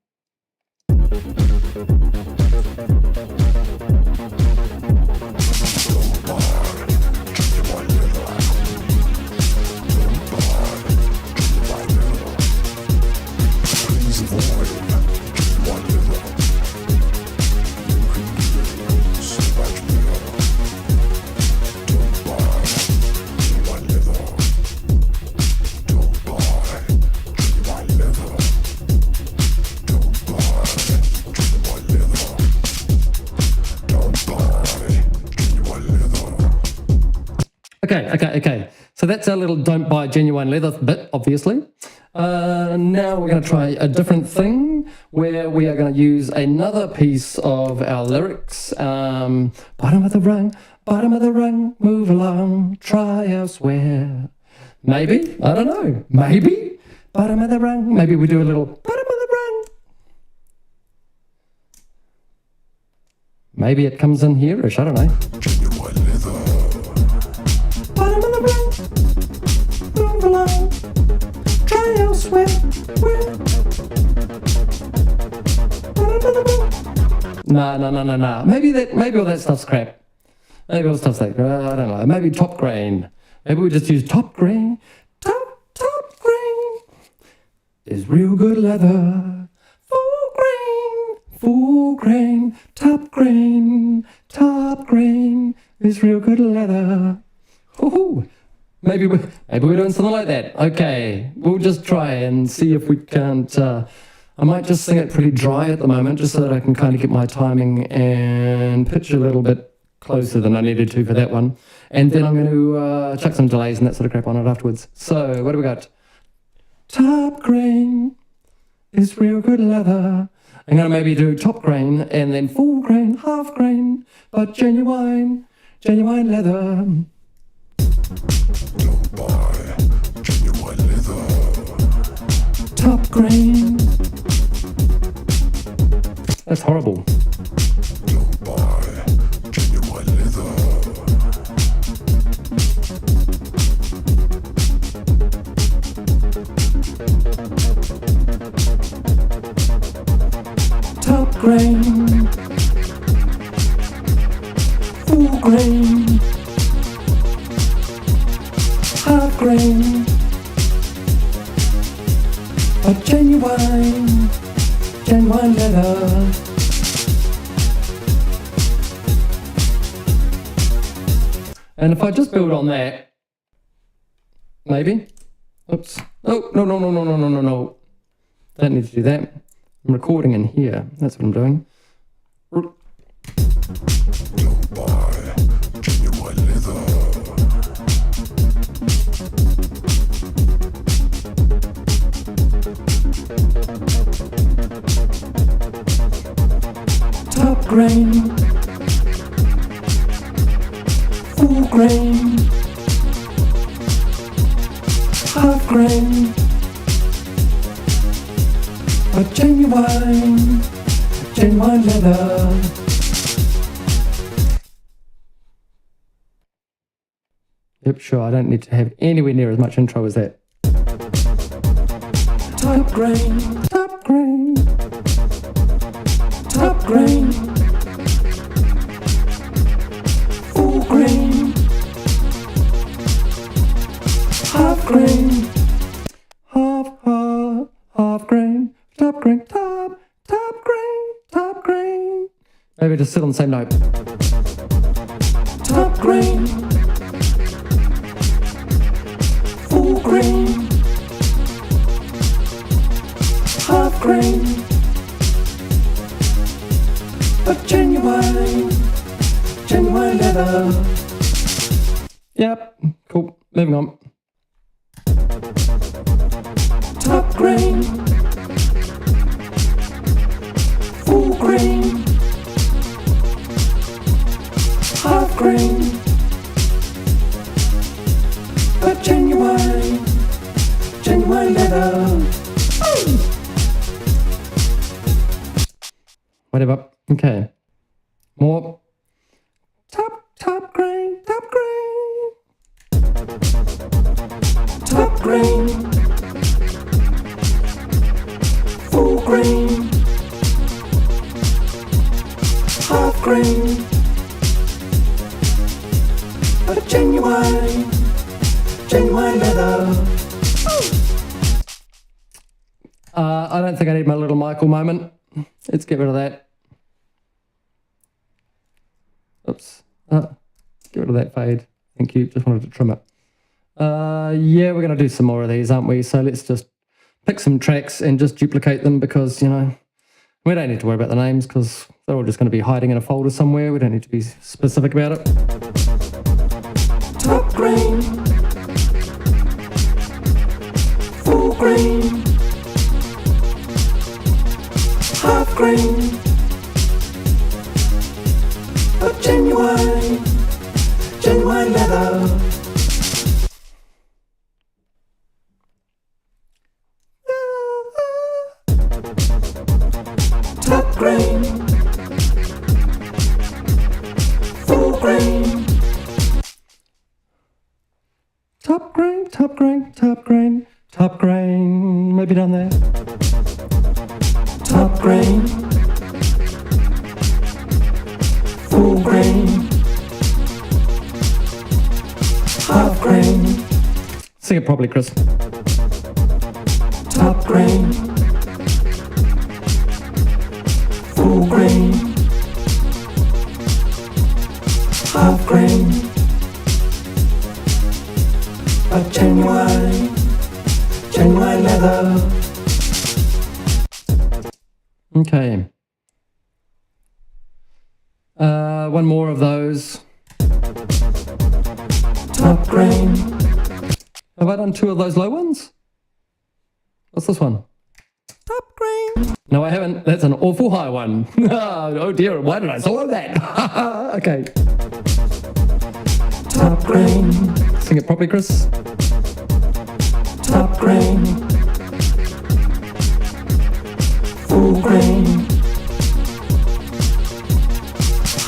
Okay. So that's our little don't buy genuine leather bit, obviously. Now we're going to try a different thing where we are going to use another piece of our lyrics. Bottom of the rung, move along, try elsewhere. Maybe, I don't know, maybe. Bottom of the rung, maybe we do a little bottom of the rung. Maybe it comes in here-ish, I don't know. Genuine leather. Move along, try elsewhere. No. Maybe all that stuff's crap. Maybe all the stuff's like, I don't know. Maybe top grain. Maybe we just use top grain. Top grain is real good leather. Full grain. Top grain is real good leather. Ooh, maybe we're doing something like that. Okay, we'll just try and see if we can't. I might just sing it pretty dry at the moment, just so that I can kind of get my timing and pitch a little bit closer than I needed to for that one. And then I'm going to chuck some delays and that sort of crap on it afterwards. So what do we got? Top grain is real good leather. I'm going to maybe do top grain and then full grain, half grain, but genuine leather. Don't buy Top grain. That's horrible. Don't buy genuine leather. Top grain. Full grain. Half grain. A genuine leather. And if I just build on that, maybe. Oops. Oh, no. Don't need to do that. I'm recording in here. That's what I'm doing. Don't buy genuine leather. Top grain. Full grain. Half grain. A genuine leather. Yep, sure, I don't need to have anywhere near as much intro as that. Top grain. Top grain. Top grain. Full grain. Half grain. Half grain. Top grain. Top grain. Maybe just sit on the same note. Top grain. Full grain. Half grain. A genuine leather. Yep, cool. Moving on. Top grain. Full grain. Half grain. A genuine leather. Whatever. Okay. More. Top grain. Top grain. Full grain. Half grain. A genuine leather. I don't think I need my little Michael moment. Let's get rid of that. Oops. Get rid of that fade. Thank you. Just wanted to trim it. Yeah, we're going to do some more of these, aren't we? So let's just pick some tracks and just duplicate them because, you know, we don't need to worry about the names because they're all just going to be hiding in a folder somewhere. We don't need to be specific about it. Top grain. Full grain. Half grain. A genuine leather. Top grain. Full grain. Top grain. Maybe down there. Top grain. Full grain. Half grain. Sing it properly, Chris. Top grain. Full grain. Half grain. A genuine leather. Okay. One more of those. Top grain. Have I done two of those low ones? What's this one? Top grain. No, I haven't. That's an awful high one. Oh dear, why did I solo that? Okay. Top grain. Sing it properly, Chris. Top grain.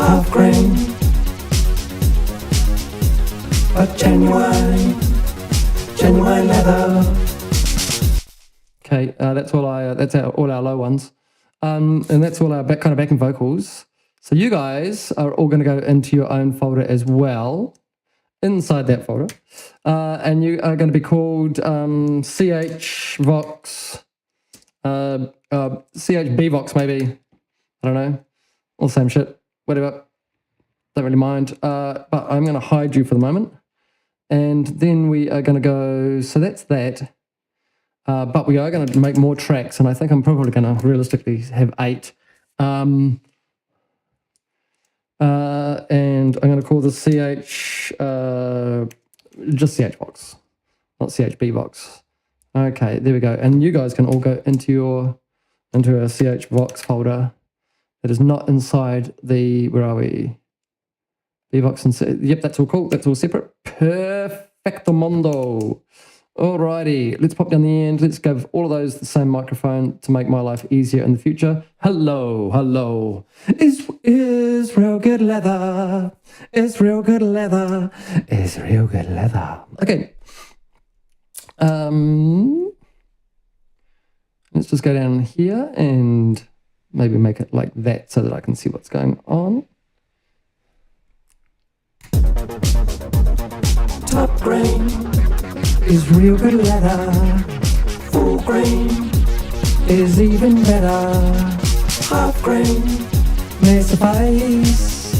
half grain, but genuine leather. Okay, that's all all our low ones, and that's all our kind of backing vocals. So you guys are all going to go into your own folder as well, inside that folder, and you are going to be called CH Vox, CHB Vox maybe. I don't know, all the same shit, whatever. Don't really mind. But I'm going to hide you for the moment. And then we are going to go, so that's that. But we are going to make more tracks, and I think I'm probably going to realistically have 8. And I'm going to call the CH, just CH Box, not CHB Box. Okay, there we go. And you guys can all go into a CH Vox folder that is not inside the, where are we? Bvox and, yep, that's all cool. That's all separate. Perfectamundo. Alrighty, let's pop down the end. Let's give all of those the same microphone to make my life easier in the future. Hello. Is real good leather. Is real good leather. Is real good leather. Okay. Let's just go down here and maybe make it like that so that I can see what's going on. Top grain is real good leather. Full grain is even better. Half grain may suffice,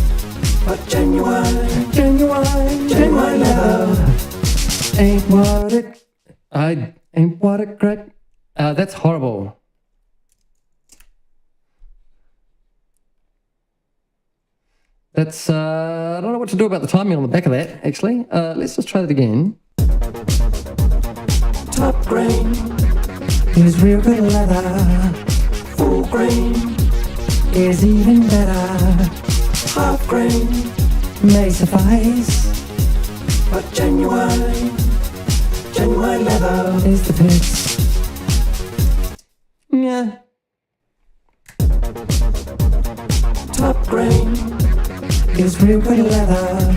but genuine leather ain't what it crack. That's horrible. That's, I don't know what to do about the timing on the back of that, actually. Let's just try that again. Top grain is real good leather. Full grain is even better. Half grain may suffice, but genuine leather is the pits. Yeah. Top grain is real good leather.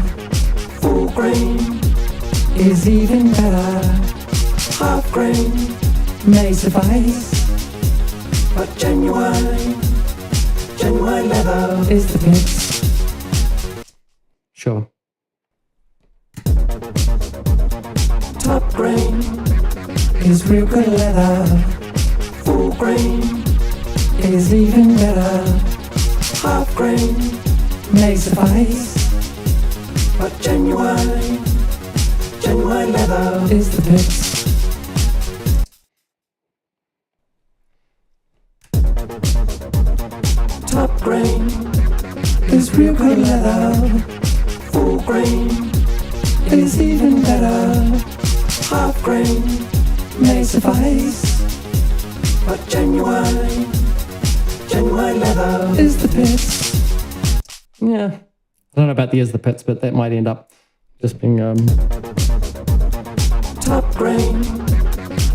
Full grain is even better. Half grain may suffice, but genuine leather is the pits. Sure. Top grain is real good leather. Full grain is even better. Half grain may suffice, but genuine leather is the pits. Top grain is real good leather. Full grain is even better. Half grain may suffice, but genuine leather is the pits. Yeah, I don't know about the is the pits, but that might end up just being top grain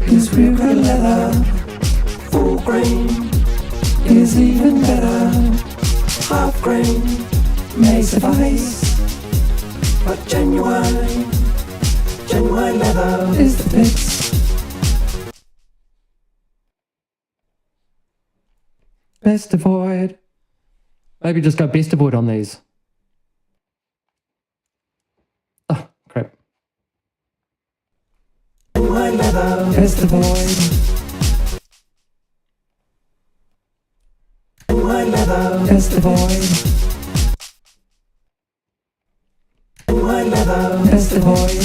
is real good leather. Full grain is even better. Half grain may suffice, but genuine leather is the pits. Best avoid. Maybe just go best avoid on these. Oh, crap. Best avoid. Best avoid. Best avoid.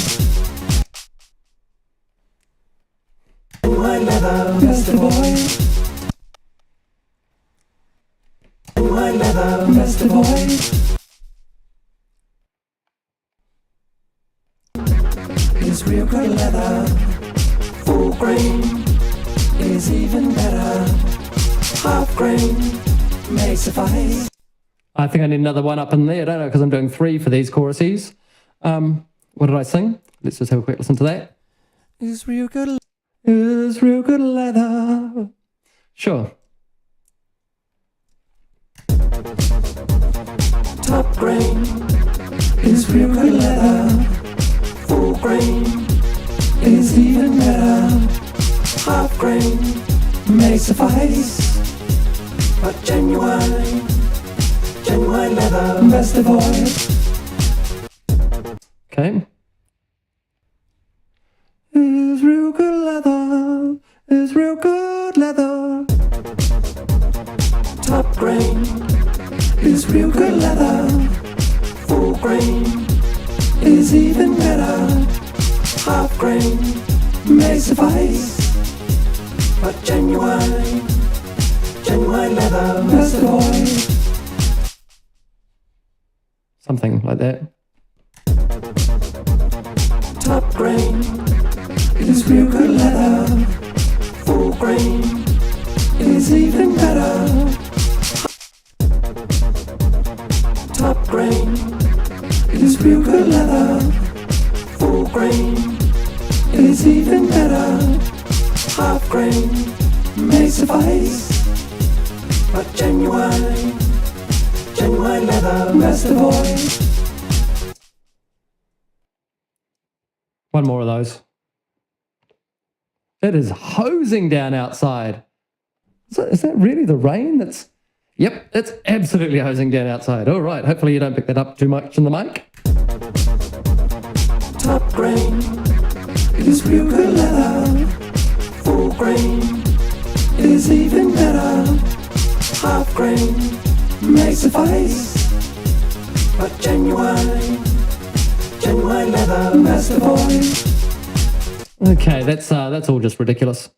Best avoid. Best avoid. Is real good leather. Full grain is even better. Half grain may suffice. I think I need another one up in there. I don't know, because I'm doing 3 for these choruses. What did I sing? Let's just have a quick listen to that. Is real good leather. Sure. Top grain is real good leather. Full grain is even better. Half grain may suffice, but genuine leather, best avoid. Okay. Is real good leather, is real good leather. Top grain is real good leather. Full grain is even better. Half grain may suffice, but genuine leather, best avoid. Something like that. Top grain is real good leather. Full grain is even better. Top grain is real good leather. Full grain is even better. Half grain may suffice, but genuine leather, best avoid. One more of those. It is hosing down outside. Is that really the rain that's... Yep, it's absolutely hosing down outside. All right, hopefully you don't pick that up too much in the mic. Top grain is real good leather. Full grain is even better. Half grain may suffice, but genuine leather, best avoid. Okay, that's all just ridiculous.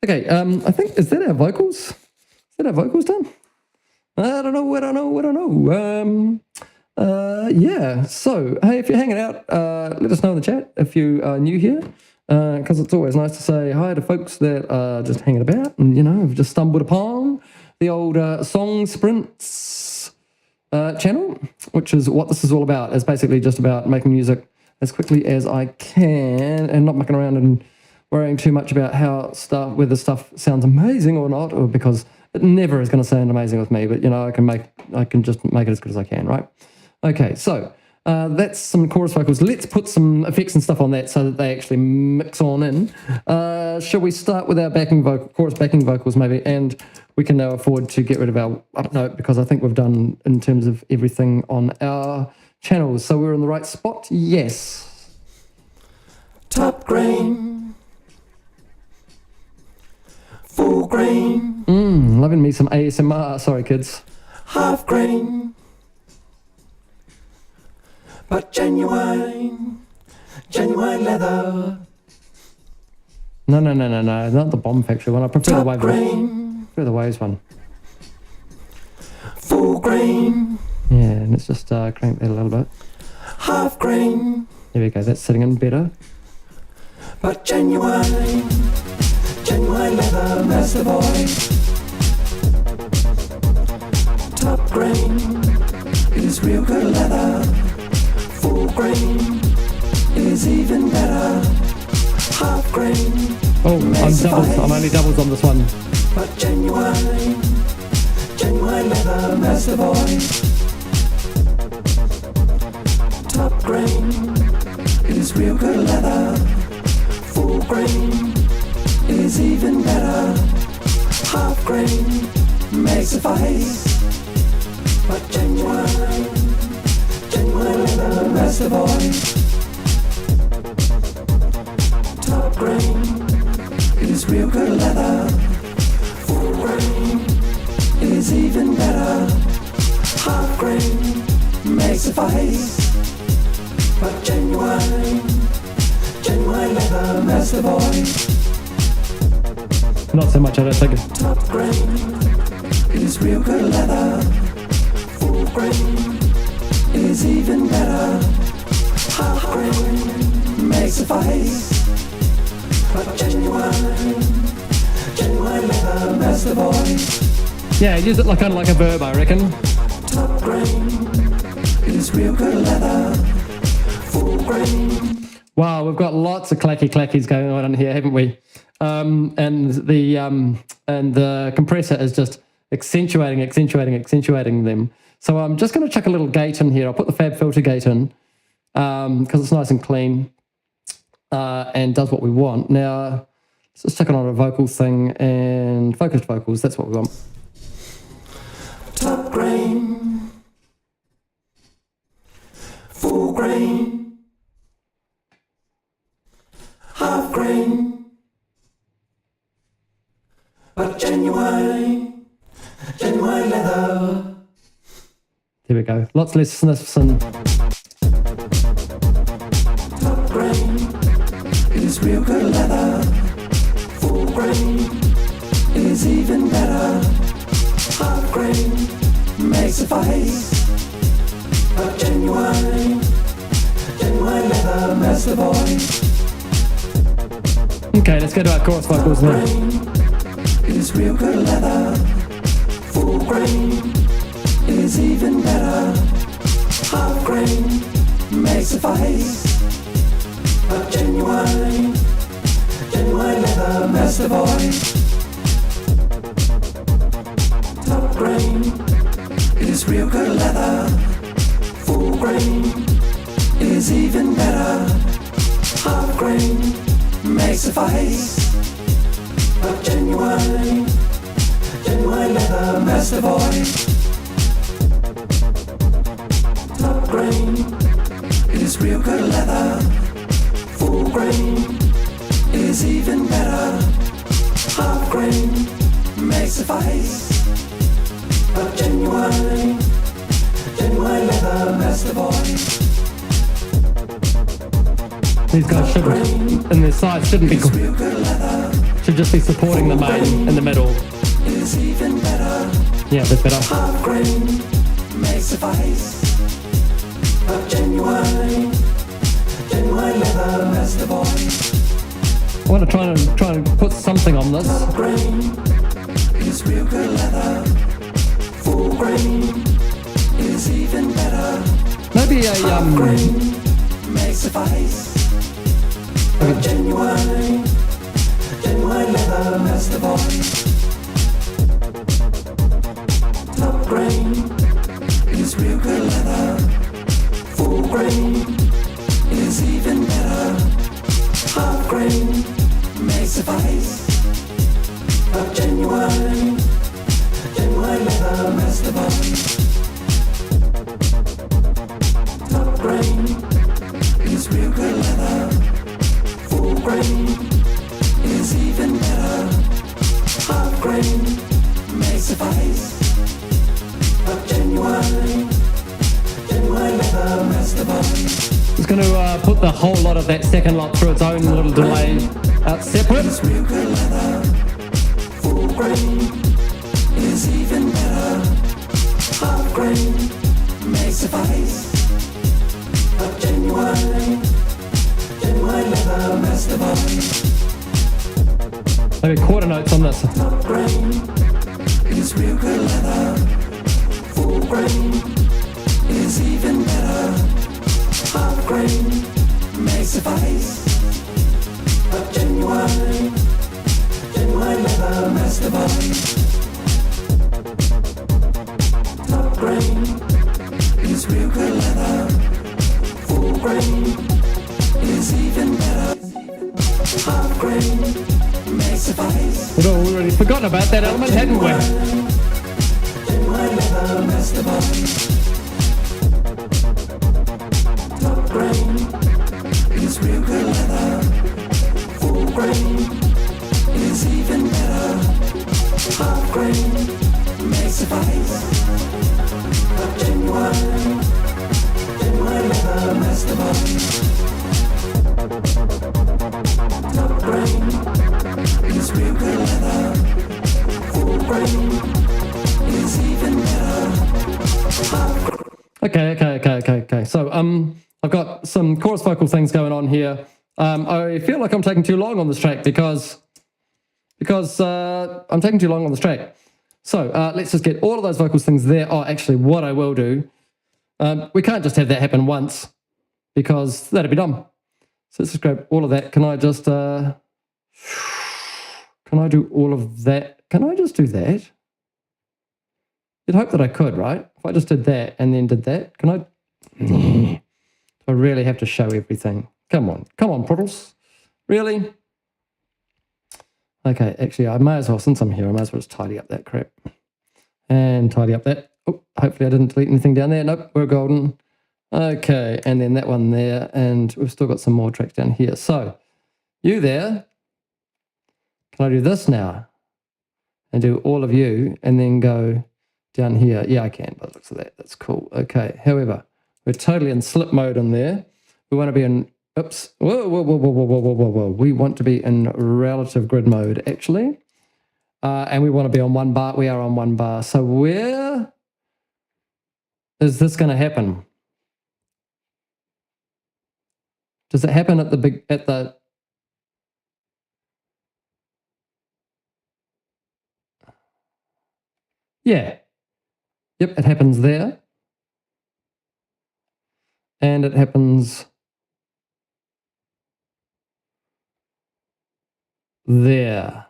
Okay, I think, is that our vocals? Is that our vocals done? I don't know. Yeah, so, hey, if you're hanging out, let us know in the chat if you are new here, because it's always nice to say hi to folks that are just hanging about and, have just stumbled upon the old Song Sprints channel, which is what this is all about. It's basically just about making music as quickly as I can and not mucking around and worrying too much about whether stuff sounds amazing or not, or because it never is going to sound amazing with me, but I can just make it as good as I can, right? Okay, so that's some chorus vocals. Let's put some effects and stuff on that so that they actually mix on in. Shall we start with our chorus backing vocals maybe? And we can now afford to get rid of our up note because I think we've done in terms of everything on our channels. So we're in the right spot? Yes. Top grain. Full grain. Loving me some ASMR. Sorry, kids. Half grain. But genuine leather. No, not the Bomb Factory one. I prefer the Waves one. The Waves one. Full grain. Yeah, and let's just crank that a little bit. Half grain. There we go, that's sitting in better. But genuine leather, best avoid. Top grain is real good leather. Full grain is even better. Half grain. Oh, I'm only doubles on this one. But genuine leather, best avoid. Top grain is real good leather. Full grain is even better. Half grain may suffice, but genuine leather, best avoid. Top grain is real good leather. Full grain is even better. Half grain may suffice, but genuine leather, best avoid. Not so much, I don't think. Top grain is real good leather. Full grain is even better. Half grain may suffice, but genuine leather, best avoid. Yeah, use it kind of like a verb, I reckon. Top grain is real good leather. Full grain. Wow, we've got lots of clackies going on here, haven't we? And the compressor is just accentuating them. So I'm just going to chuck a little gate in here. I'll put the Fab Filter gate in because it's nice and clean and does what we want. Now, let's just chuck it on a vocal thing and focused vocals. That's what we want. Top grain, full grain, half grain, but genuine leather. There we go. Lots less sniffs and... Top grain, it is real good leather. Full grain, it is even better. Half grain, makes a face. But genuine leather, master voice. Okay, let's go to our chorus vocals now. It is real good leather. Full grain, it is even better. Half grain, makes a face. But genuine leather, master voice. Top grain, it is real good leather. Full grain, it is even better. Half grain, makes a face. But genuine leather, master voice. Top grain, it is real good leather. Full grain, it is even better. Half grain, makes a face. But genuine leather, master voice. These guys shouldn't, and their sides shouldn't be, should just be supporting the main in the middle. Yeah, that's better. Half grain makes a face. But genuine leather, master voice. I want to try and put something on this. Half grain is real good leather. Full grain is even better. Maybe a half grain makes a face. But genuine leather, master voice. Top grain is real good leather. Full grain is even better. Half grain makes a face. But genuine leather, master voice. Top grain is real good leather. Full grain is even better. Half grain makes a face. But genuine leather, master voice. Just going to put the whole lot of that second lot through its own little delay out separate. It's real good leather. Full grain is even better. Half grain makes a face. But genuine leather, master voice. Maybe quarter notes on this. Top grain is real good leather. Full grain is even better. Half grain makes a face. But genuine leather, master voice. Top grain is real good leather. Full grain is even better. Half grain makes a face. We'd already forgotten about that element, hadn't we? Genuine leather, master voice. Top grain is real good leather. Full grain is even better. Half grain makes a face. But genuine leather, master voice. Top grain is real good leather. Full grain is even better. Okay. So I've got some chorus vocal things going on here. I feel like I'm taking too long on this track because I'm taking too long on this track. So let's just get all of those vocals things there. Oh, actually, what I will do, we can't just have that happen once because that'd be dumb. So let's just grab all of that. Can I just, can I do all of that? Can I just do that? You'd hope that I could, right? If I just did that and then did that, can I? I really have to show everything. Come on, Puddles. Really? Okay, actually, I may as well, since I'm here, I might as well just tidy up that crap. And tidy up that. Oh, hopefully I didn't delete anything down there. Nope, we're golden. Okay, and then that one there, and we've still got some more tracks down here. So, you there, can I do this now? And do all of you, and then go down here. Yeah, I can, but looks at that. That's cool. Okay, however, we're totally in slip mode in there. We want to be in, oops, whoa. We want to be in relative grid mode, actually. And we want to be on 1 bar. We are on 1 bar. So where is this going to happen? Does it happen at the yeah. Yep, it happens there. And it happens there.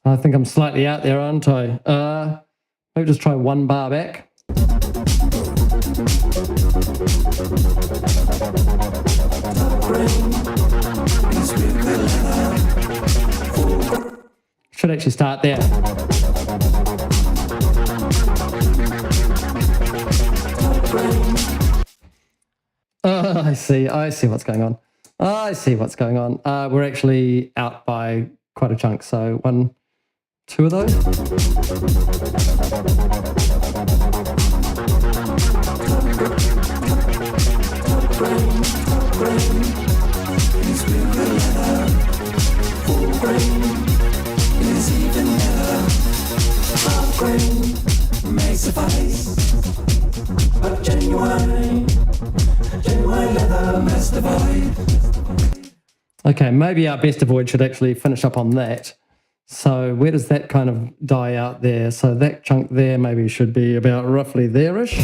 I think I'm slightly out there, aren't I? Maybe just try 1 bar back. Should actually start there. I see what's going on. I see what's going on. We're actually out by quite a chunk. So 1, 2 of those. Okay, maybe our best avoid should actually finish up on that. So where does that kind of die out there? So that chunk there maybe should be about roughly there-ish.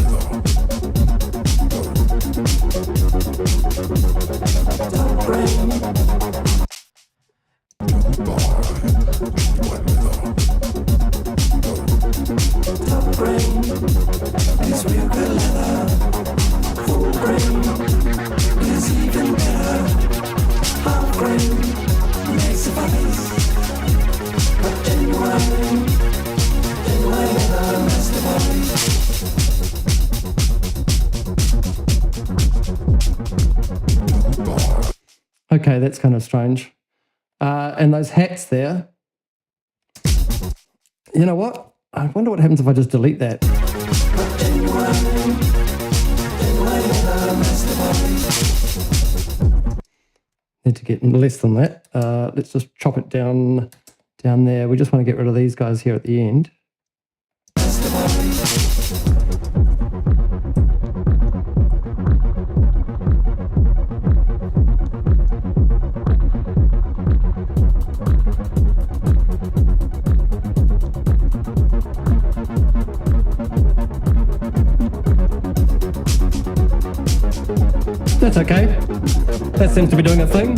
Okay, that's kind of strange. And those hats there, you know what? I wonder what happens if I just delete that. Need to get less than that. Let's just chop it down there. We just want to get rid of these guys here at the end. That's okay. That seems to be doing a thing.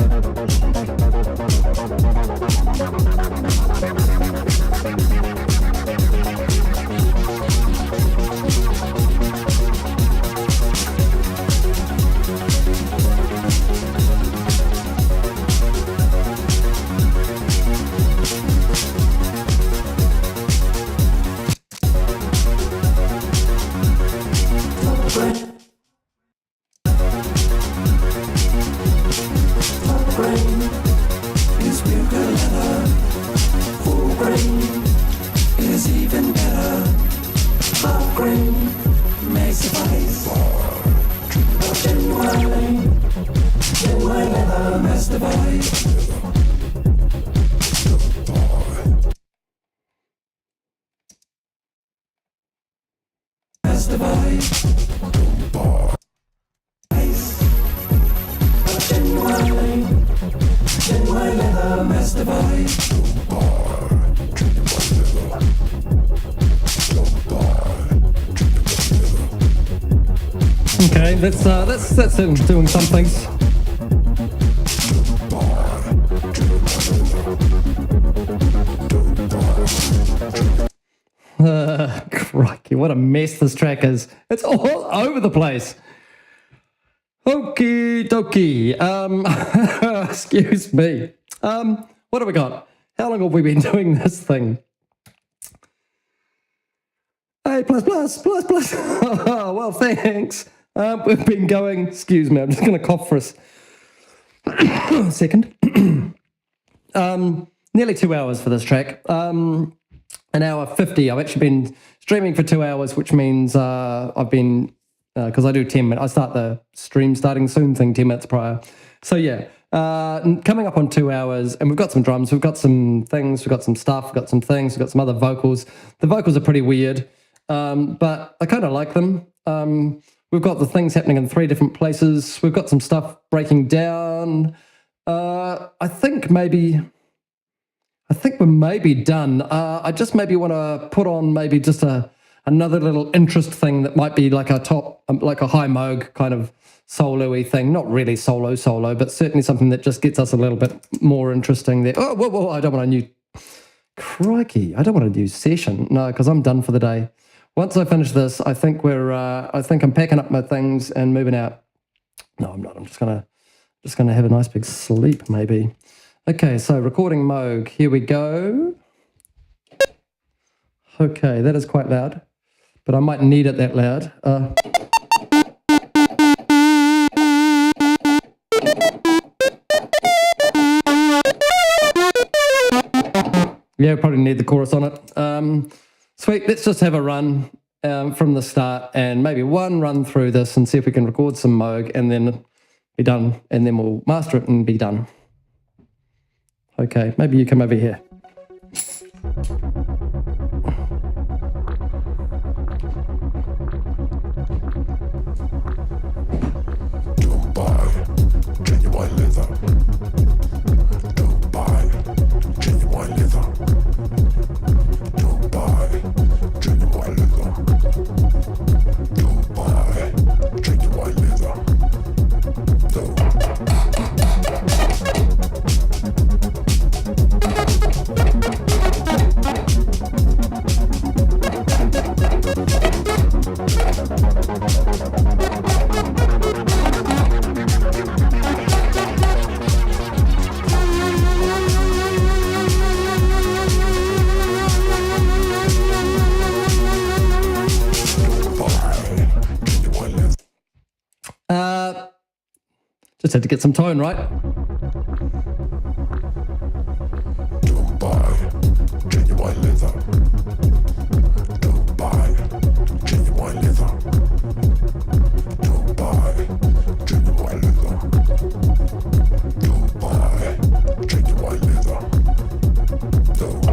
Genuine leather, master boy. Okay, that's doing some things. Crikey, what a mess this track is. It's all over the place. Okie dokie. Excuse me. What have we got? How long have we been doing this thing? A plus. Well, thanks. We've been going, excuse me, I'm just going to cough for a second. Nearly 2 hours for this track. An hour 50. I've actually been streaming for 2 hours, which means I've been, because I do 10 minutes, I start the stream starting soon thing 10 minutes prior. So yeah, coming up on 2 hours, and we've got some drums, we've got some things, we've got some stuff, we've got some things, we've got some other vocals. The vocals are pretty weird, but I kind of like them. We've got the things happening in 3 different places. We've got some stuff breaking down. I think we're maybe done. I just maybe want to put on maybe just another little interest thing that might be like a high moog kind of solo-y thing. Not really solo, but certainly something that just gets us a little bit more interesting there. Oh, whoa, I don't want a new... Crikey, I don't want a new session. No, because I'm done for the day. Once I finish this, I think I'm packing up my things and moving out. No, I'm not. I'm just gonna have a nice big sleep, maybe. Okay, so recording Moog. Here we go. Okay, that is quite loud, but I might need it that loud. Yeah, probably need the chorus on it. Sweet, let's just have a run from the start and maybe one run through this and see if we can record some Moog and then be done, and then we'll master it and be done. Okay, maybe you come over here. Don't buy genuine leather. Don't buy genuine leather. Don't buy genuine leather. Don't buy genuine leather. Don't. Just had to get some tone right. Don't buy genuine leather. Don't buy genuine leather. Don't buy genuine leather. Don't buy genuine leather. Don't.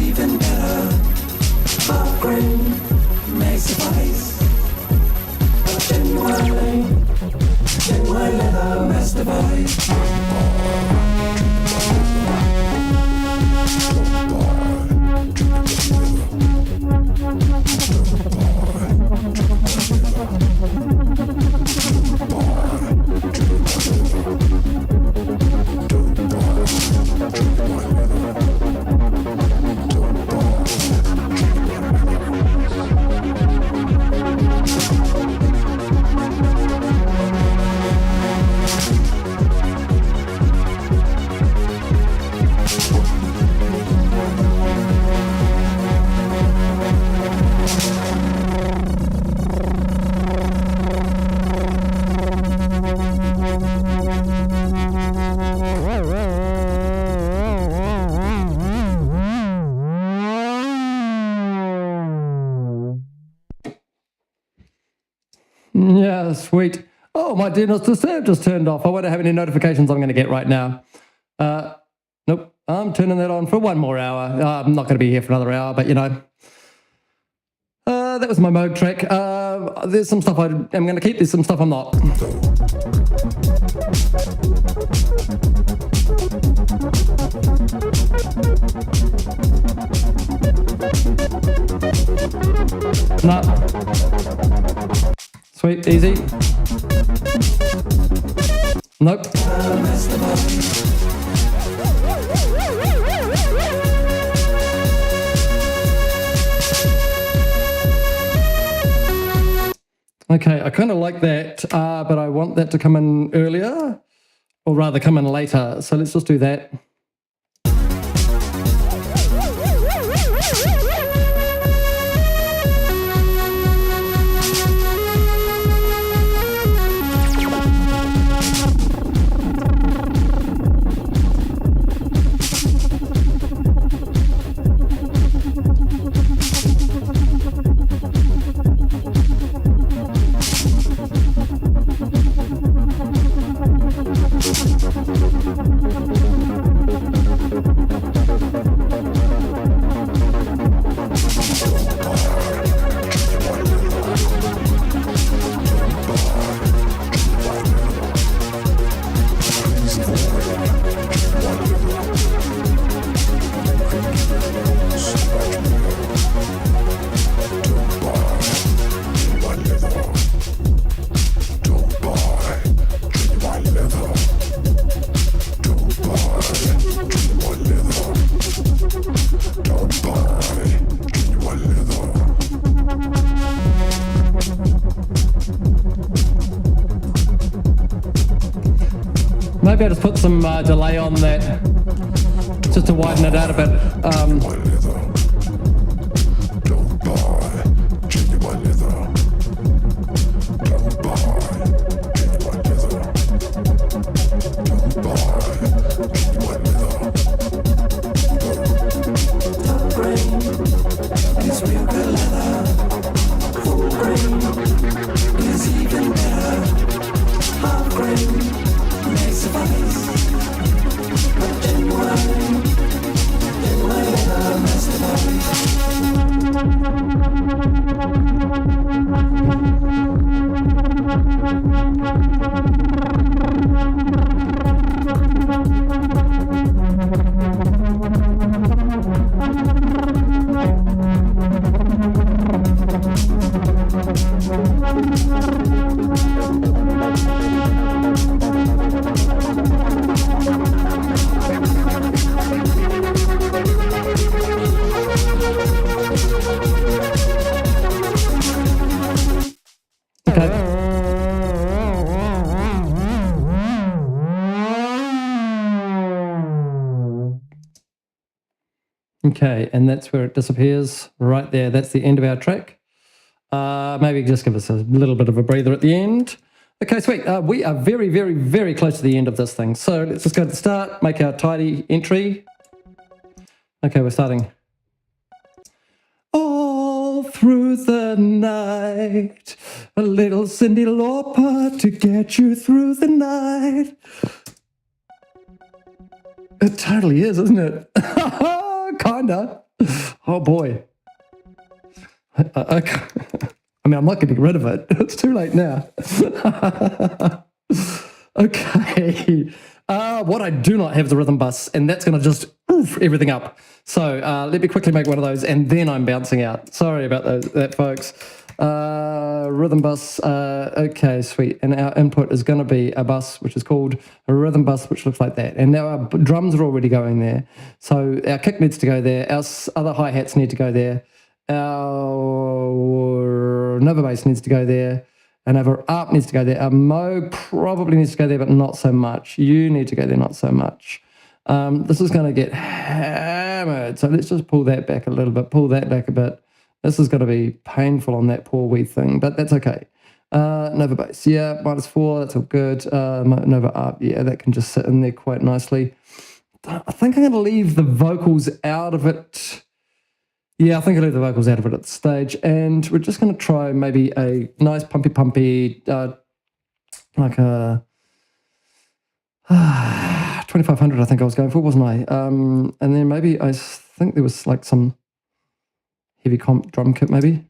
even better. Half grain may suffice. Genuine leather masturbate. Yeah, sweet. Oh, my Do Not Disturb just turned off. I wonder how many notifications I'm going to get right now. Nope, I'm turning that on for one more hour. I'm not going to be here for another hour, but you know. That was my mode track. There's some stuff I'm going to keep. There's some stuff I'm not. No. Sweet, easy. Nope. Okay, I kind of like that, but I want that to come in earlier, or rather come in later. So let's just do that. Maybe I'll just put some delay on that, just to widen it out a bit. Okay, and that's where it disappears right there. That's the end of our track. Maybe just give us a little bit of a breather at the end. Okay, sweet. We are very, very, very close to the end of this thing. So let's just go to the start, make our tidy entry. Okay, we're starting. All through the night, a little Cyndi Lauper to get you through the night. It totally is, isn't it? Kinda. Oh boy. Okay. I mean, I'm not getting rid of it. It's too late now. Okay. What I do not have is a rhythm bus, and that's going to just oof everything up. So let me quickly make one of those, and then I'm bouncing out. Sorry about that, folks. Rhythm bus. Okay, sweet. And our input is going to be a bus, which is called a rhythm bus, which looks like that. And now our drums are already going there. So our kick needs to go there. Our other hi-hats need to go there. Our Nova bass needs to go there. And our ARP needs to go there. Our Mo probably needs to go there, but not so much. You need to go there, not so much. This is going to get hammered. So let's just pull that back a little bit, pull that back a bit. This is going to be painful on that poor wee thing, but that's okay. Nova bass, yeah, -4, that's all good. Nova ARP, yeah, that can just sit in there quite nicely. I think I'm going to leave the vocals out of it. Yeah, I think I'll leave the vocals out of it at the stage. And we're just going to try maybe a nice pumpy, like a 2500, I think I was going for, wasn't I? And then maybe I think there was like some heavy drum kit maybe.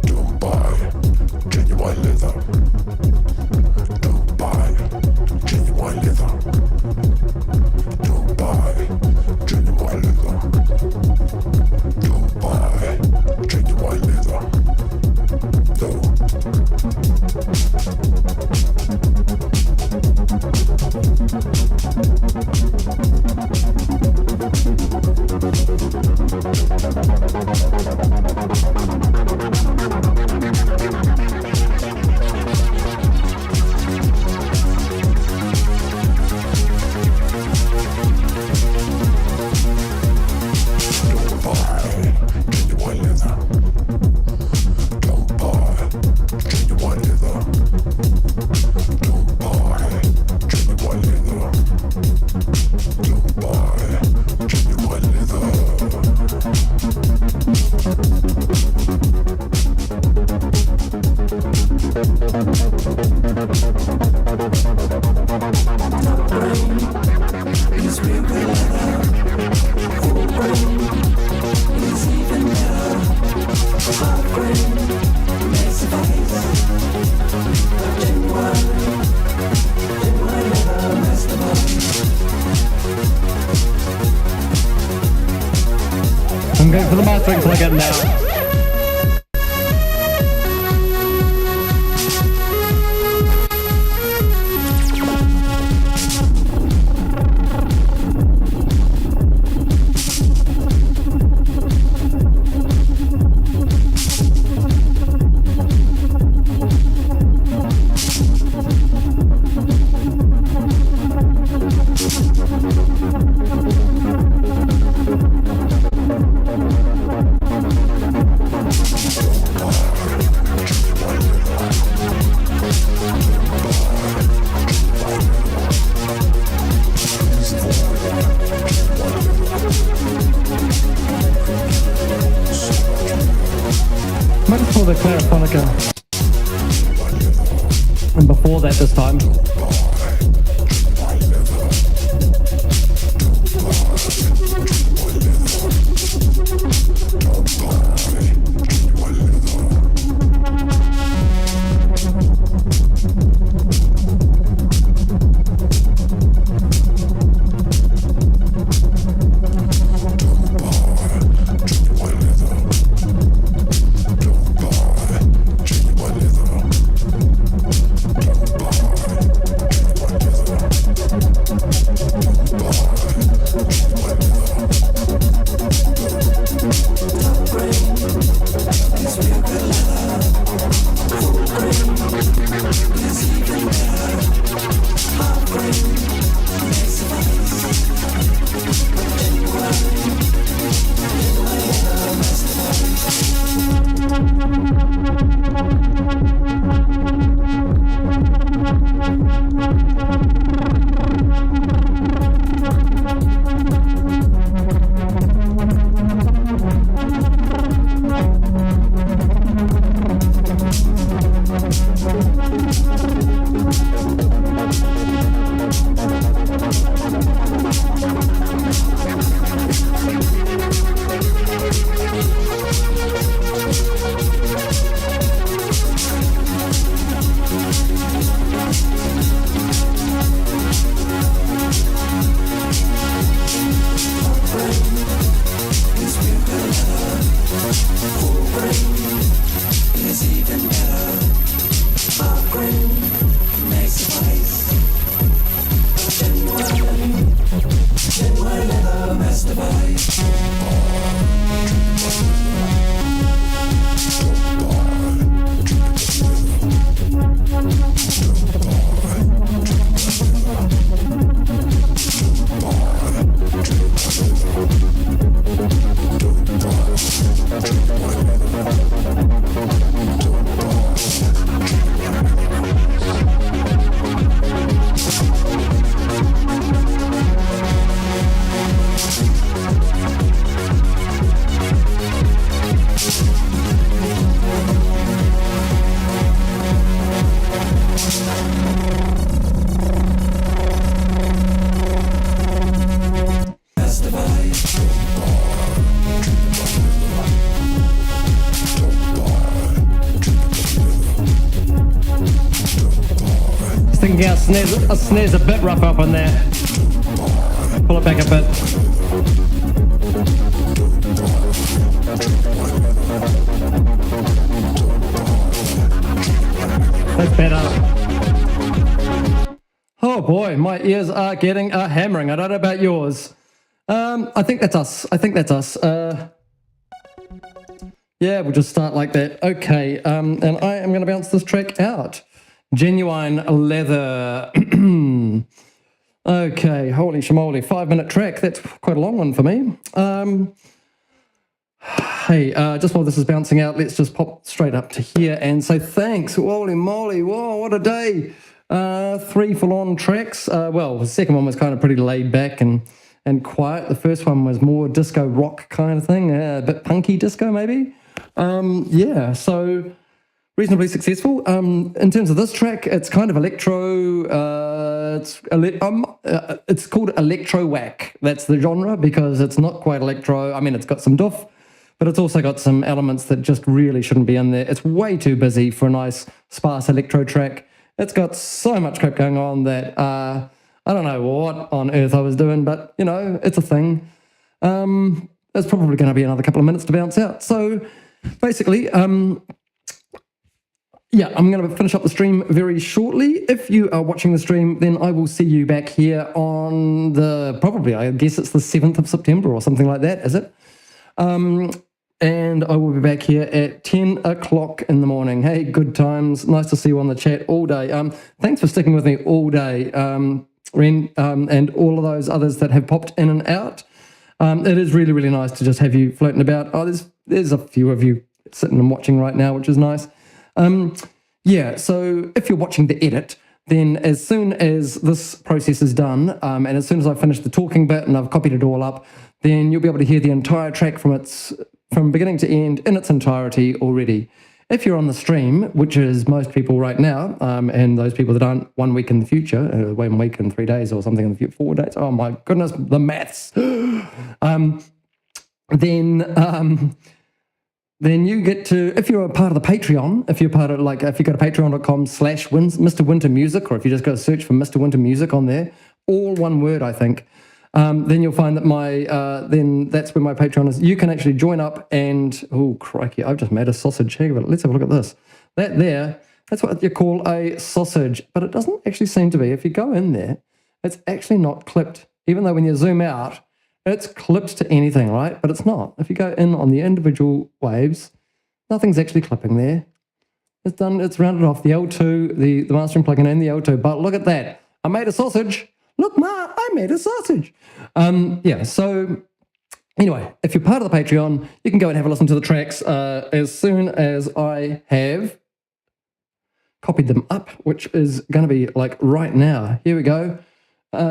Don't buy genuine leather. Don't buy genuine leather. Don't buy genuine leather. Don't buy genuine leather. No. I'm going for the mastering plugin now. Might just pull the Clarifonica. And before that this time. Thinking our snare's a bit rough up on there. Pull it back a bit. That's better. Oh boy, my ears are getting a hammering. I don't know about yours. I think that's us. Yeah, we'll just start like that. Okay, and I am going to bounce this track out. Genuine Leather. Okay, holy schmoly, 5-minute track. That's quite a long one for me. Hey, just while this is bouncing out, let's just pop straight up to here and say thanks. Holy moly, whoa, what a day. 3 full-on tracks. Well, the second one was kind of pretty laid back and quiet. The first one was more disco rock kind of thing, a bit punky disco maybe. Yeah, so reasonably successful. In terms of this track, it's kind of electro. It's called electro whack. That's the genre because it's not quite electro. I mean, it's got some doof, but it's also got some elements that just really shouldn't be in there. It's way too busy for a nice sparse electro track. It's got so much crap going on that I don't know what on earth I was doing, but you know, it's a thing. It's probably going to be another couple of minutes to bounce out. So basically, yeah, I'm going to finish up the stream very shortly. If you are watching the stream, then I will see you back here on probably, I guess it's the 7th of September or something like that, is it? And I will be back here at 10 o'clock in the morning. Hey, good times. Nice to see you on the chat all day. Thanks for sticking with me all day, Ren, and all of those others that have popped in and out. It is really, really nice to just have you floating about. Oh, there's a few of you sitting and watching right now, which is nice. Yeah, so if you're watching the edit, then as soon as this process is done, and as soon as I've finished the talking bit and I've copied it all up, then you'll be able to hear the entire track from beginning to end in its entirety already. If you're on the stream, which is most people right now, and those people that aren't 1 week in the future, 1 week and 3 days or something in the future, 4 days, oh my goodness, the maths, then you get to, if you're a part of the Patreon, if you go to patreon.com/MrWinter Music, or if you just go to search for Mr. Winter Music on there, all one word, I think, then you'll find that then that's where my Patreon is. You can actually join up and, oh crikey, I've just made a sausage. Hang on, let's have a look at this. That there, that's what you call a sausage, but it doesn't actually seem to be. If you go in there, it's actually not clipped, even though when you zoom out, it's clipped to anything, right? But it's not. If you go in on the individual waves, nothing's actually clipping there. It's done, it's rounded off the L2, the mastering plugin and the L2, but look at that. I made a sausage. Look, Ma, I made a sausage. Yeah, so anyway, if you're part of the Patreon, you can go and have a listen to the tracks as soon as I have copied them up, which is going to be like right now. Here we go.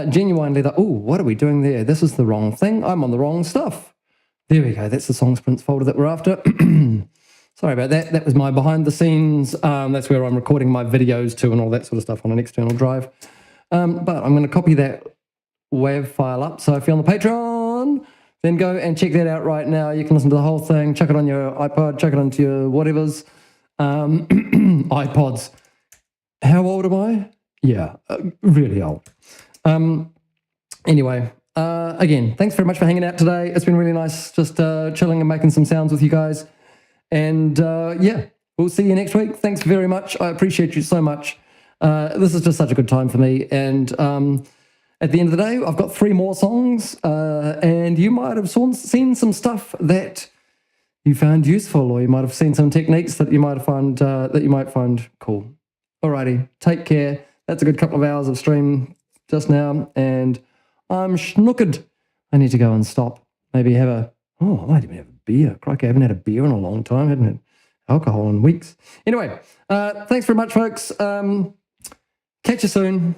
Genuine Leather. Oh, what are we doing there? This is the wrong thing. I'm on the wrong stuff. There we go. That's the song sprints folder that we're after. So Sorry about that. That was my behind the scenes. That's where I'm recording my videos too and all that sort of stuff on an external drive. But I'm going to copy that WAV file up. So if you're on the Patreon, then go and check that out right now. You can listen to the whole thing. Chuck it on your iPod, chuck it onto your whatevers. iPods. How old am I? Yeah, really old. Anyway, again, thanks very much for hanging out today. It's been really nice just chilling and making some sounds with you guys. And yeah, we'll see you next week. Thanks very much. I appreciate you so much. This is just such a good time for me. And at the end of the day, I've got 3 more songs, and you might have seen some stuff that you found useful, or you might have seen some techniques that you might find cool. Alrighty, take care. That's a good couple of hours of stream just now, and I'm schnookered. I need to go and stop. Maybe I might even have a beer. Crikey, I haven't had a beer in a long time. I haven't had alcohol in weeks. Anyway, thanks very much, folks. Catch you soon.